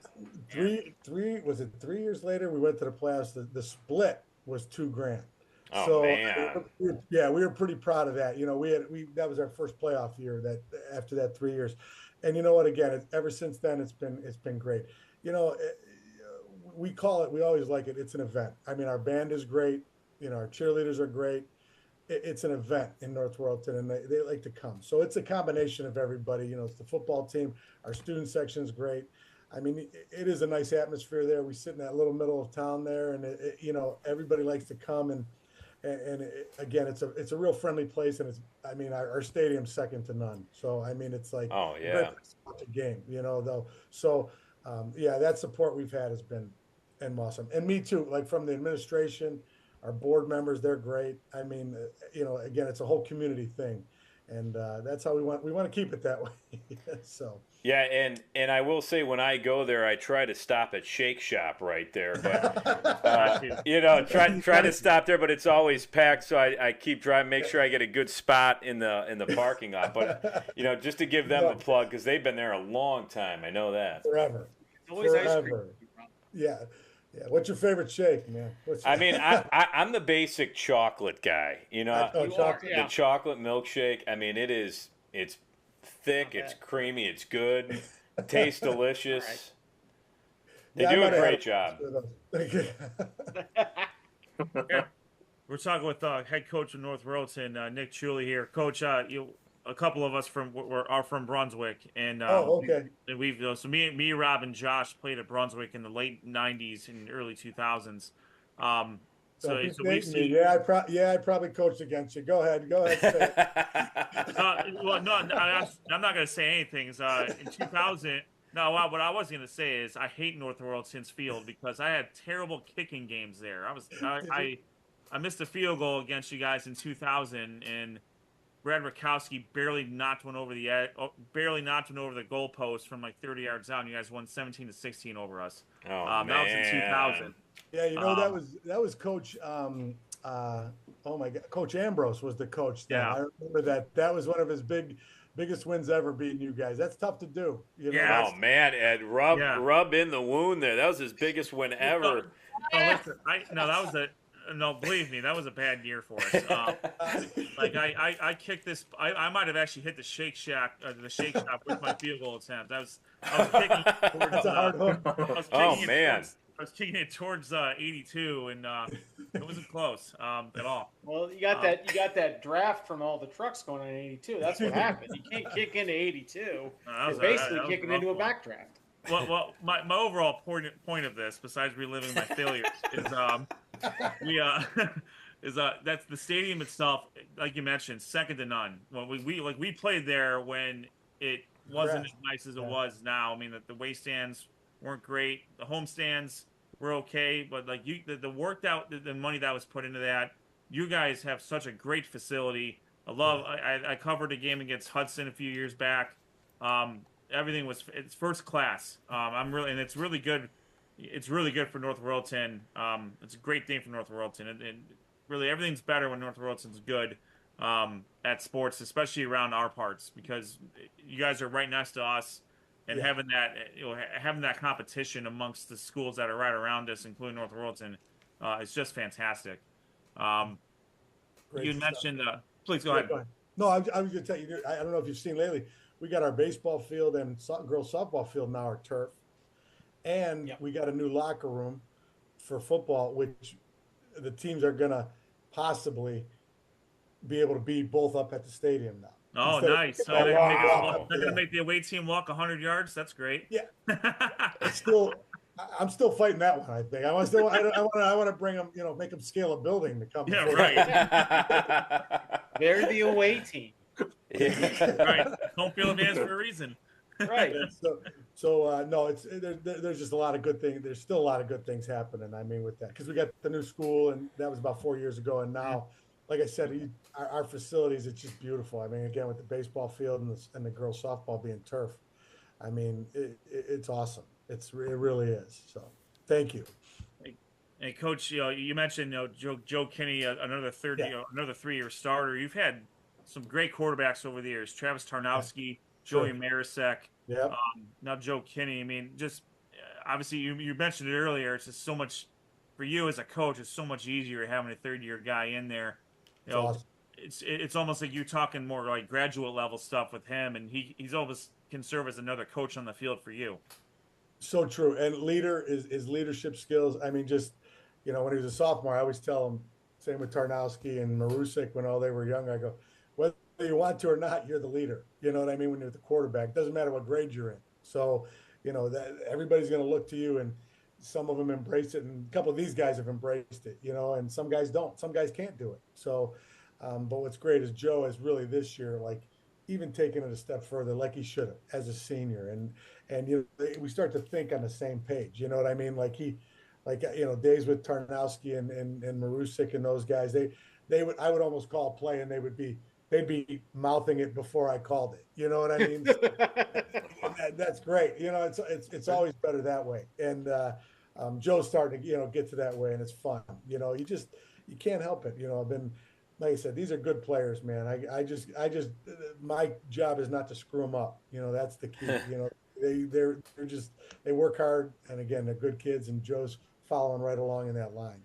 [SPEAKER 10] Was it 3 years later? We went to the playoffs. The split was $2,000.
[SPEAKER 4] Oh,
[SPEAKER 10] so
[SPEAKER 4] man.
[SPEAKER 10] we were pretty proud of that. That was our first playoff year. That after that 3 years, and you know what? Again, ever since then, it's been great. We call it. We always like it. It's an event. I mean, our band is great. Our cheerleaders are great. It's an event in North Royalton, and they like to come. So it's a combination of everybody. It's the football team. Our student section is great. I mean, it is a nice atmosphere there. We sit in that little middle of town there, and everybody likes to come. And again, it's a real friendly place, and our stadium's second to none. So I mean, it's like
[SPEAKER 4] oh yeah,
[SPEAKER 10] a game, though. So that support we've had has been awesome, and me too. Like from the administration. Our board members, they're great. I mean, again, it's a whole community thing, and that's how we want to keep it that way. So
[SPEAKER 4] yeah, and I will say when I go there, I try to stop at Shake Shop right there, but try to stop there, but it's always packed. So I keep driving, make sure I get a good spot in the parking lot. But just to give them a plug because they've been there a long time. I know that
[SPEAKER 10] forever.
[SPEAKER 8] It's always ice cream.
[SPEAKER 10] Yeah. Yeah, what's your favorite shake, man?
[SPEAKER 4] I'm the basic chocolate guy. The chocolate milkshake. I mean, it's thick, it's creamy, it's good, tastes delicious. They do a great job.
[SPEAKER 5] We're talking with head coach of North Royalton, Nick Ciulli here. Coach, a couple of us are from Brunswick, and
[SPEAKER 10] okay.
[SPEAKER 5] And we've so me, Rob, and Josh played at Brunswick in the late '90s and early 2000s. So we see.
[SPEAKER 10] Yeah, I probably coached against you. Go ahead. Say it.
[SPEAKER 5] Well, no, I'm not going to say anything. In 2000. No, what I was going to say is I hate North Royalton's field because I had terrible kicking games there. I missed a field goal against you guys in 2000 and. Brad Rakowski barely knocked one over the goalpost from like 30 yards out. And you guys won 17-16 over us.
[SPEAKER 4] Oh man,
[SPEAKER 5] that was in 2000.
[SPEAKER 10] Yeah, that was Coach. Oh my God, Coach Ambrose was the coach. Then.
[SPEAKER 5] Yeah,
[SPEAKER 10] I remember that. That was one of his biggest wins ever, beating you guys. That's tough to do.
[SPEAKER 4] Oh man, Ed, rub in the wound there. That was his biggest win ever.
[SPEAKER 5] No, believe me, that was a bad year for us. I kicked this. I might have actually hit the Shake Shop with my field goal attempt. I was kicking towards.
[SPEAKER 10] That's a hard hook.
[SPEAKER 5] I was kicking it towards 82, and it wasn't close at all.
[SPEAKER 8] Well, you got that draft from all the trucks going on in 82. That's what happened. You can't kick into 82. You're basically kicking into a backdraft.
[SPEAKER 5] Well, my overall point of this, besides reliving my failures, is that's the stadium itself, like you mentioned, second to none. Well, we played there when it wasn't as nice as it was now. I mean, the way stands weren't great. The home stands were okay, but like the worked out the money that was put into that. You guys have such a great facility. I covered a game against Hudson a few years back. Everything it's first class. And it's really good. It's really good for North Royalton. It's a great thing for North Royalton, and really everything's better when North Royalton's good at sports, especially around our parts, because you guys are right next to us, and having that competition amongst the schools that are right around us, including North Royalton, It's just fantastic.
[SPEAKER 10] Great
[SPEAKER 5] You
[SPEAKER 10] stuff.
[SPEAKER 5] mentioned, please go
[SPEAKER 10] Yeah,
[SPEAKER 5] ahead.
[SPEAKER 10] go ahead. No, I was going to tell you, I don't know if you've seen lately, we got our baseball field and girls softball field now are turf. And we got a new locker room for football, which the teams are going to possibly be able to be both up at the stadium now.
[SPEAKER 5] Oh, nice. So they're going to make the away team walk 100 yards. That's great.
[SPEAKER 10] Yeah. I'm still fighting that one. I think I want to bring them, make them scale a building to come.
[SPEAKER 5] Yeah, right.
[SPEAKER 8] They're the away team.
[SPEAKER 5] Right. Home field advantage for a reason.
[SPEAKER 8] Right.
[SPEAKER 10] So no, there's just a lot of good things. There's still a lot of good things happening. I mean, with that, because we got the new school, and that was about 4 years ago, and now, like I said, our facilities, it's just beautiful. I mean, again, with the baseball field and the girls softball being turf, I mean, it's awesome. It really is. So, thank you.
[SPEAKER 5] Hey, Coach, you mentioned Joe Kinney, another 3-year starter. You've had some great quarterbacks over the years: Travis Tarnowski, Joey Marisek.
[SPEAKER 10] Yeah.
[SPEAKER 5] Now Joe Kinney. I mean, just obviously you mentioned it earlier. It's just so much for you as a coach. It's so much easier having a 3rd-year guy in there.
[SPEAKER 10] Awesome.
[SPEAKER 5] It's almost like you talking more like graduate level stuff with him, and he's always can serve as another coach on the field for you.
[SPEAKER 10] So true. And his leadership skills. I mean, just, when he was a sophomore, I always tell him, same with Tarnowski and Marusik when all they were young, I go, whether you want to or not, you're the leader. You know what I mean? When you're the quarterback, it doesn't matter what grade you're in. So, that everybody's going to look to you, and some of them embrace it. And a couple of these guys have embraced it, and some guys don't. Some guys can't do it. So, but what's great is Joe has really this year, like, even taken it a step further, like he should have as a senior. And we start to think on the same page. You know what I mean? Days with Tarnowski and Marusik and those guys, I would almost call play, and they'd be mouthing it before I called it. You know what I mean? That's great. It's always better that way. And Joe's starting to get to that way, and it's fun. You can't help it. I've been, like I said, these are good players, man. I just my job is not to screw them up. That's the key. They work hard, and again, they're good kids, and Joe's following right along in that line.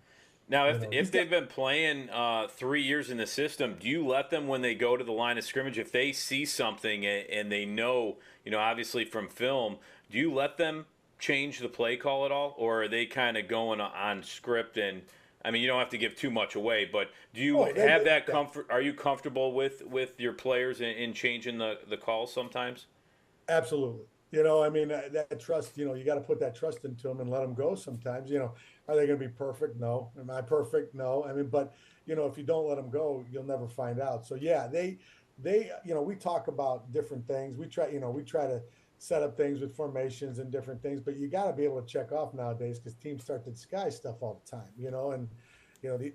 [SPEAKER 4] Now, if they've been playing 3 years in the system, do you let them, when they go to the line of scrimmage, if they see something and they know, obviously from film, do you let them change the play call at all, or are they kind of going on script? And I mean, you don't have to give too much away, but do you have that comfort? Are you comfortable with your players in changing the calls sometimes?
[SPEAKER 10] Absolutely. I mean, that trust, you got to put that trust into them and let them go sometimes. Are they going to be perfect? No. Am I perfect? No. I mean, but, if you don't let them go, you'll never find out. So, yeah, they we talk about different things. We try to set up things with formations and different things, but you got to be able to check off nowadays because teams start to disguise stuff all the time, and,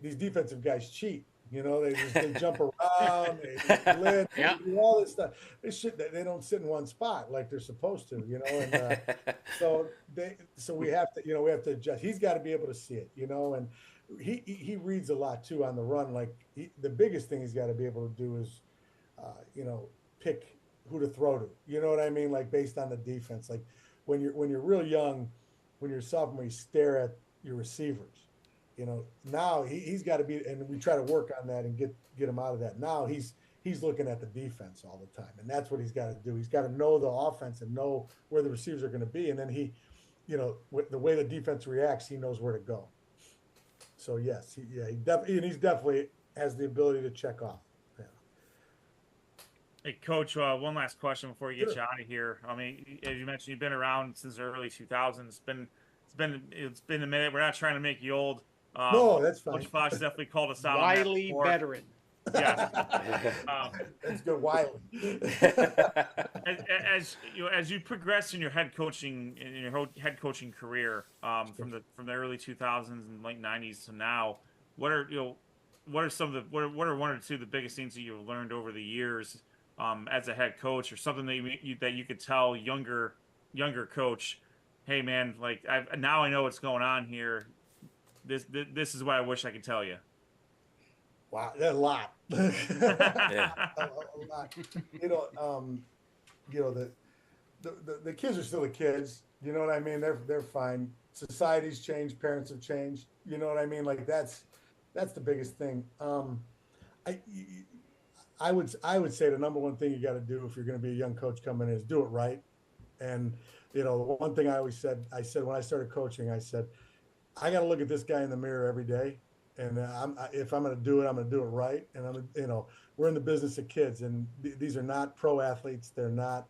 [SPEAKER 10] these defensive guys cheat. They jump around, they blitz, they do all this stuff. They don't sit in one spot like they're supposed to, And so we have to adjust. He's got to be able to see it, and he reads a lot too on the run. Like the biggest thing he's got to be able to do is, pick who to throw to. You know what I mean? Like based on the defense. Like when you're real young, when you're a sophomore, you stare at your receivers. Now he's got to be, and we try to work on that and get him out of that. Now he's looking at the defense all the time, and that's what he's got to do. He's got to know the offense and know where the receivers are going to be, and then the way the defense reacts, he knows where to go. So yes, he definitely has the ability to check off. Yeah.
[SPEAKER 5] Hey, Coach, one last question before we get you out of here. I mean, as you mentioned, you've been around since the early 2000s. It's been a minute. We're not trying to make you old.
[SPEAKER 10] No, that's fine.
[SPEAKER 5] Coach Fox definitely called us out.
[SPEAKER 8] Wiley veteran.
[SPEAKER 5] Yes.
[SPEAKER 10] That's good, Wiley.
[SPEAKER 5] As you progress in your head coaching career from the early 2000s and late 90s to now, what are one or two of the biggest things that you've learned over the years as a head coach, or something that you could tell younger coach, hey man, like now I know what's going on here. This is what I wish I could tell you.
[SPEAKER 10] Wow, that's a lot. A lot. The kids are still the kids. You know what I mean? They're fine. Society's changed, parents have changed. You know what I mean? Like that's the biggest thing. I I would say the number one thing you got to do if you're going to be a young coach coming in is do it right. And the one thing I said when I started coaching, I said I got to look at this guy in the mirror every day. And if I'm going to do it, I'm going to do it right. And we're in the business of kids, and these are not pro athletes. They're not,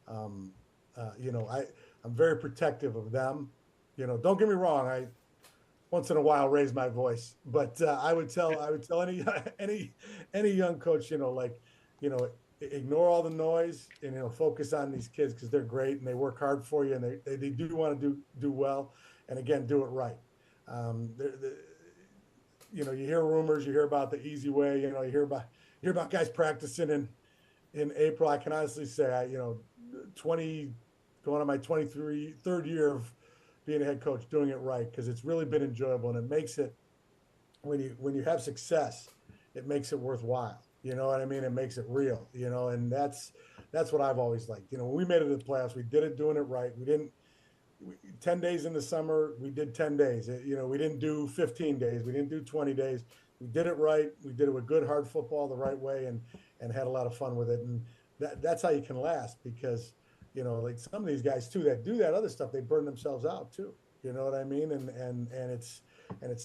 [SPEAKER 10] um, I'm very protective of them. Don't get me wrong. I once in a while raise my voice, but I would tell any any young coach, you know, ignore all the noise and focus on these kids because they're great and they work hard for you and they do want to do well, and again, do it right. The you hear rumors, you hear about the easy way, you hear about guys practicing in April. I can honestly say, 20 going on my 3rd year of being a head coach, doing it right, because it's really been enjoyable, and it makes it, when you have success, it makes it worthwhile. You know what I mean? It makes it real. And that's what I've always liked. When we made it to the playoffs, we did it doing it right. We didn't 10 days in the summer, we did 10 days. We didn't do 15 days. We didn't do 20 days. We did it right. We did it with good, hard football the right way, and had a lot of fun with it. And that's how you can last, because, like some of these guys too, that do that other stuff, they burn themselves out too. You know what I mean? And it's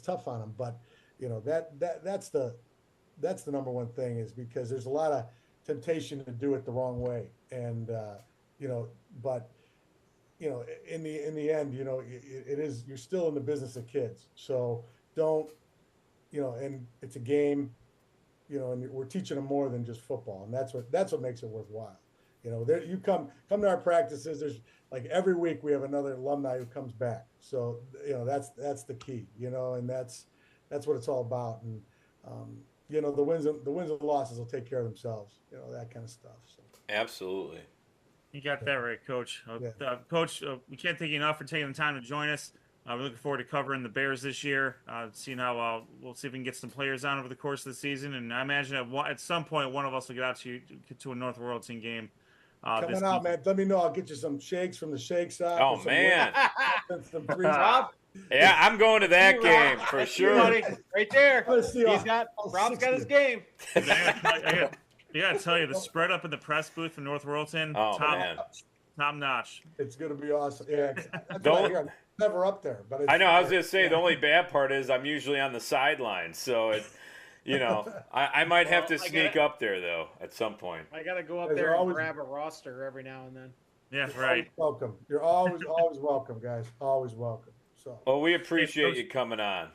[SPEAKER 10] tough on them. But, that's the number one thing, is because there's a lot of temptation to do it the wrong way. And, but, in the end, it is, you're still in the business of kids. So don't, and it's a game, and we're teaching them more than just football. And that's what makes it worthwhile. You come to our practices, there's like every week we have another alumni who comes back. So, that's the key, and that's what it's all about. And, the wins and losses will take care of themselves, that kind of stuff. So.
[SPEAKER 4] Absolutely.
[SPEAKER 5] You got that right, Coach. Coach, we can't thank you enough for taking the time to join us. We're looking forward to covering the Bears this year, seeing how we'll see if we can get some players on over the course of the season. And I imagine at some point one of us will get out to a North Royalton game.
[SPEAKER 10] Coming out, man. Let me know. I'll get you some shakes from the shake shop.
[SPEAKER 4] Oh, man.
[SPEAKER 10] Some
[SPEAKER 4] yeah, I'm going to that game for sure.
[SPEAKER 8] Buddy, right there. Rob's got his game.
[SPEAKER 5] I gotta tell you, the spread up in the press booth for North Royalton, top notch.
[SPEAKER 10] It's gonna be awesome. Yeah,
[SPEAKER 4] I'm
[SPEAKER 10] never up there, but
[SPEAKER 4] I know. I was gonna say the only bad part is I'm usually on the sidelines, so I might have to sneak up there though at some point.
[SPEAKER 8] I gotta go up there and grab a roster every now and then.
[SPEAKER 5] Yeah, right.
[SPEAKER 10] Welcome. You're always welcome, guys. Always welcome. So.
[SPEAKER 4] Well, we appreciate you coming on.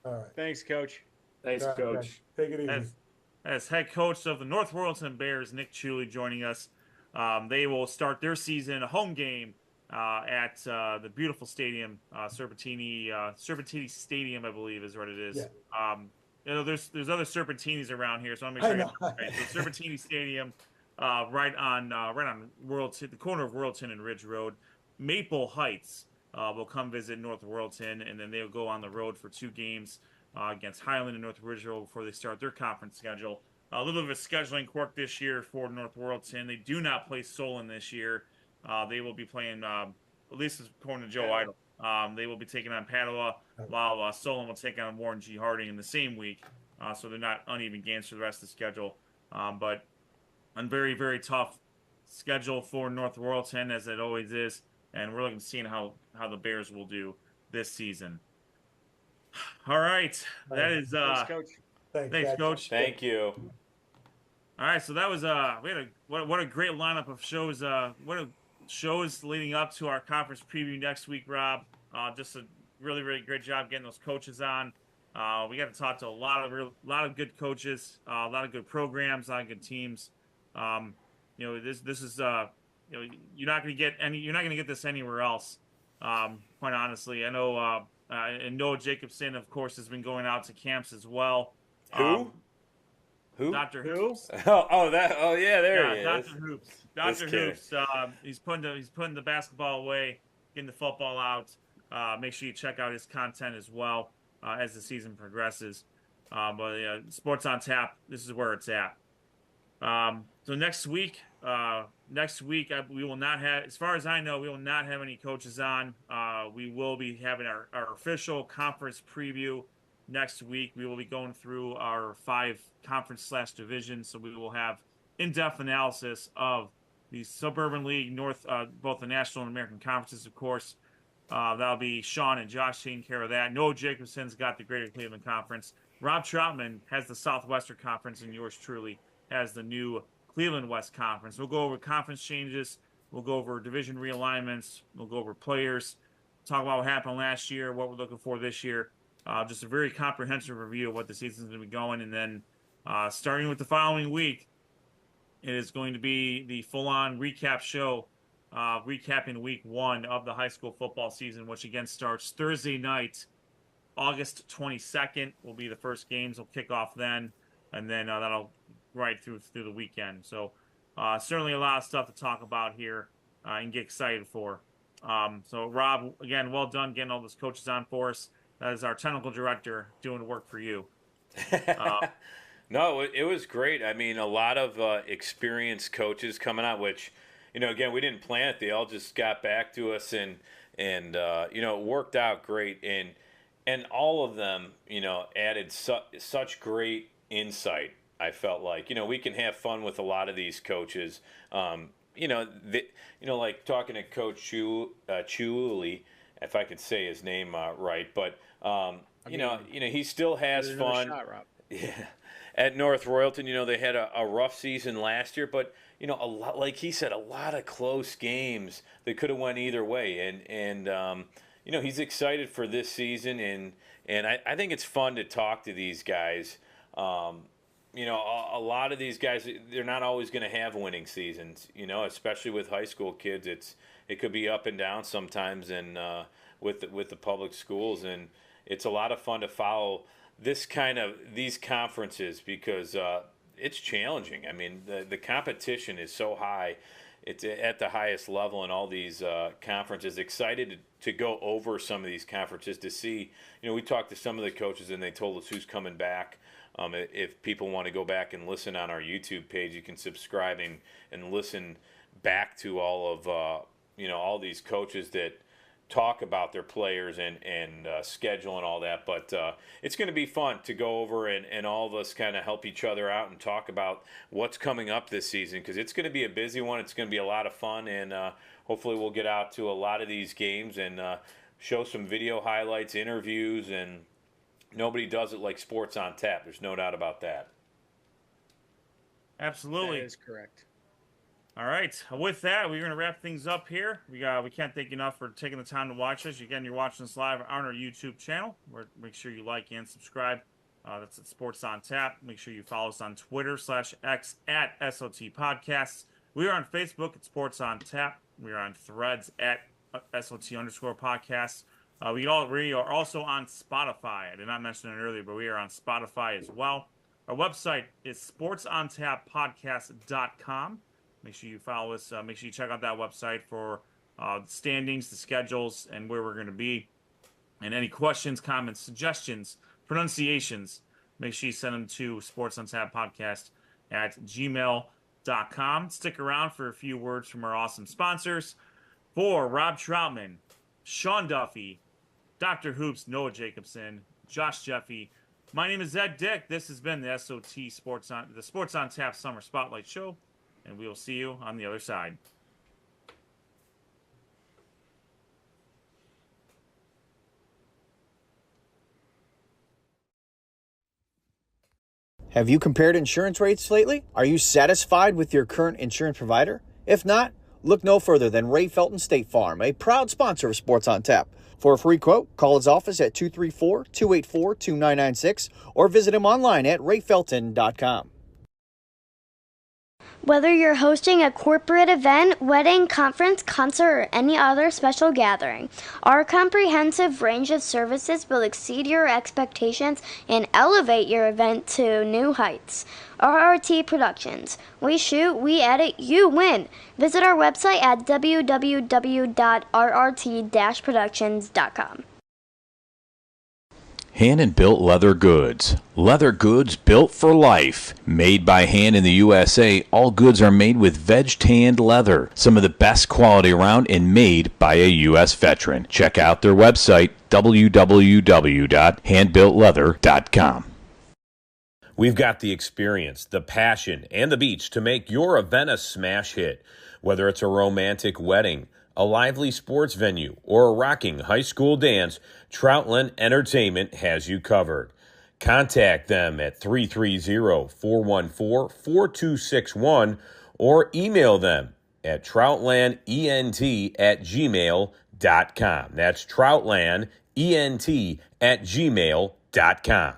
[SPEAKER 10] All right.
[SPEAKER 8] Thanks, Coach.
[SPEAKER 9] Thanks, Coach. Guys.
[SPEAKER 10] Take it easy.
[SPEAKER 5] As head coach of the North Royalton Bears, Nick Ciulli, joining us. They will start their season, a home game, at the beautiful stadium, Serpentini Stadium, I believe is what it is. Yeah. There's other Serpentinis around here, so I'm going to make sure I get it right. So Serpentini Stadium, right on the corner of Royalton and Ridge Road. Maple Heights will come visit North Royalton, and then they'll go on the road for 2 games. Against Highland and North Ridgeville before they start their conference schedule. A little bit of a scheduling quirk this year for North Royalton. They do not play Solon this year. They will be playing, at least according to Joe Idle, they will be taking on Padua, while Solon will take on Warren G. Harding in the same week. So they're not uneven games for the rest of the schedule. But a very, very tough schedule for North Royalton, as it always is. And we're looking to see how the Bears will do this season. All right, that is
[SPEAKER 8] thanks, Coach.
[SPEAKER 5] Thanks, Coach.
[SPEAKER 4] Thank you.
[SPEAKER 5] All right, so that was we had what a great lineup of shows. What a shows leading up to our conference preview next week, Rob. Just a really, really great job getting those coaches on. We got to talk to a lot of good coaches, a lot of good programs, a lot of good teams. This is you're not going to get this anywhere else. Quite honestly, I know. And Noah Jacobson, of course, has been going out to camps as well.
[SPEAKER 4] Who?
[SPEAKER 5] Dr. Hoops.
[SPEAKER 4] There he is.
[SPEAKER 5] Dr. Hoops. Dr. Hoops. He's putting the basketball away, getting the football out. Make sure you check out his content as well as the season progresses. But Sports on Tap, this is where it's at. So next week, next week, we will not have, as far as I know, we will not have any coaches on. We will be having our official conference preview next week. We will be going through our 5 conference/divisions, so we will have in-depth analysis of the Suburban League, North, both the National and American conferences, of course. That'll be Sean and Josh taking care of that. Noah Jacobson's got the Greater Cleveland Conference. Rob Troutman has the Southwestern Conference, and yours truly has the new Cleveland West Conference. We'll go over conference changes. We'll go over division realignments. We'll go over players. Talk about what happened last year, what we're looking for this year. Just a very comprehensive review of what the season's going to be going. And then starting with the following week, it is going to be the full-on recap show, recapping week 1 of the high school football season, which again starts Thursday night, August 22nd will be the first games. Will kick off then, and then that'll right through the weekend. So certainly a lot of stuff to talk about here and get excited for. So Rob, again, well done getting all those coaches on for us. That is our technical director doing work for you.
[SPEAKER 4] No, it was great. I mean, a lot of experienced coaches coming out, which, again, we didn't plan it. They all just got back to us, and it worked out great. And all of them, added such great insight. I felt like, we can have fun with a lot of these coaches. Like talking to Coach Ciulli, if I could say his name right, but he still has fun.
[SPEAKER 8] Shot, Rob.
[SPEAKER 4] Yeah. At North Royalton, they had a rough season last year, but a lot, like he said, a lot of close games that could have went either way, and he's excited for this season, and I think it's fun to talk to these guys. A lot of these guys, they're not always going to have winning seasons, especially with high school kids. It could be up and down sometimes, and with the public schools, and it's a lot of fun to follow these conferences because it's challenging. I mean, the competition is so high. It's at the highest level in all these conferences. Excited to go over some of these conferences to see. We talked to some of the coaches and they told us who's coming back. If people want to go back and listen on our YouTube page, you can subscribe and listen back to all of all these coaches that talk about their players and schedule and all that. But it's going to be fun to go over and all of us kind of help each other out and talk about what's coming up this season, because it's going to be a busy one. It's going to be a lot of fun, and hopefully we'll get out to a lot of these games and show some video highlights, interviews, and nobody does it like Sports on Tap. There's no doubt about that.
[SPEAKER 5] Absolutely.
[SPEAKER 8] That is correct.
[SPEAKER 5] All right. With that, we're going to wrap things up here. We can't thank you enough for taking the time to watch us. Again, you're watching us live on our YouTube channel. Make sure you like and subscribe. That's at Sports on Tap. Make sure you follow us on Twitter /X at SOT Podcasts. We are on Facebook at Sports on Tap. We are on Threads at SOT_podcasts. We are also on Spotify. I did not mention it earlier, but we are on Spotify as well. Our website is sportsontappodcast.com. Make sure you follow us. Make sure you check out that website for the standings, the schedules, and where we're going to be. And any questions, comments, suggestions, pronunciations, make sure you send them to sportsontappodcast@gmail.com. Stick around for a few words from our awesome sponsors. For Rob Troutman, Sean Duffy, Dr. Hoops, Noah Jacobson, Josh Jeffy, my name is Ed Dick. This has been the SOT Sports on Tap Summer Spotlight Show. And we will see you on the other side.
[SPEAKER 1] Have you compared insurance rates lately? Are you satisfied with your current insurance provider? If not, look no further than Ray Felton State Farm, a proud sponsor of Sports on Tap. For a free quote, call his office at 234-284-2996 or visit him online at rayfelton.com.
[SPEAKER 2] Whether you're hosting a corporate event, wedding, conference, concert, or any other special gathering, our comprehensive range of services will exceed your expectations and elevate your event to new heights. RRT Productions. We shoot, we edit, you win. Visit our website at www.rrt-productions.com.
[SPEAKER 3] Hand-and-built leather goods. Leather goods built for life. Made by hand in the USA, all goods are made with veg-tanned leather. Some of the best quality around and made by a U.S. veteran. Check out their website, www.handbuiltleather.com.
[SPEAKER 4] We've got the experience, the passion, and the beach to make your event a smash hit. Whether it's a romantic wedding, a lively sports venue, or a rocking high school dance, Troutland Entertainment has you covered. Contact them at 330-414-4261 or email them at troutlandent@gmail.com. That's troutlandent@gmail.com.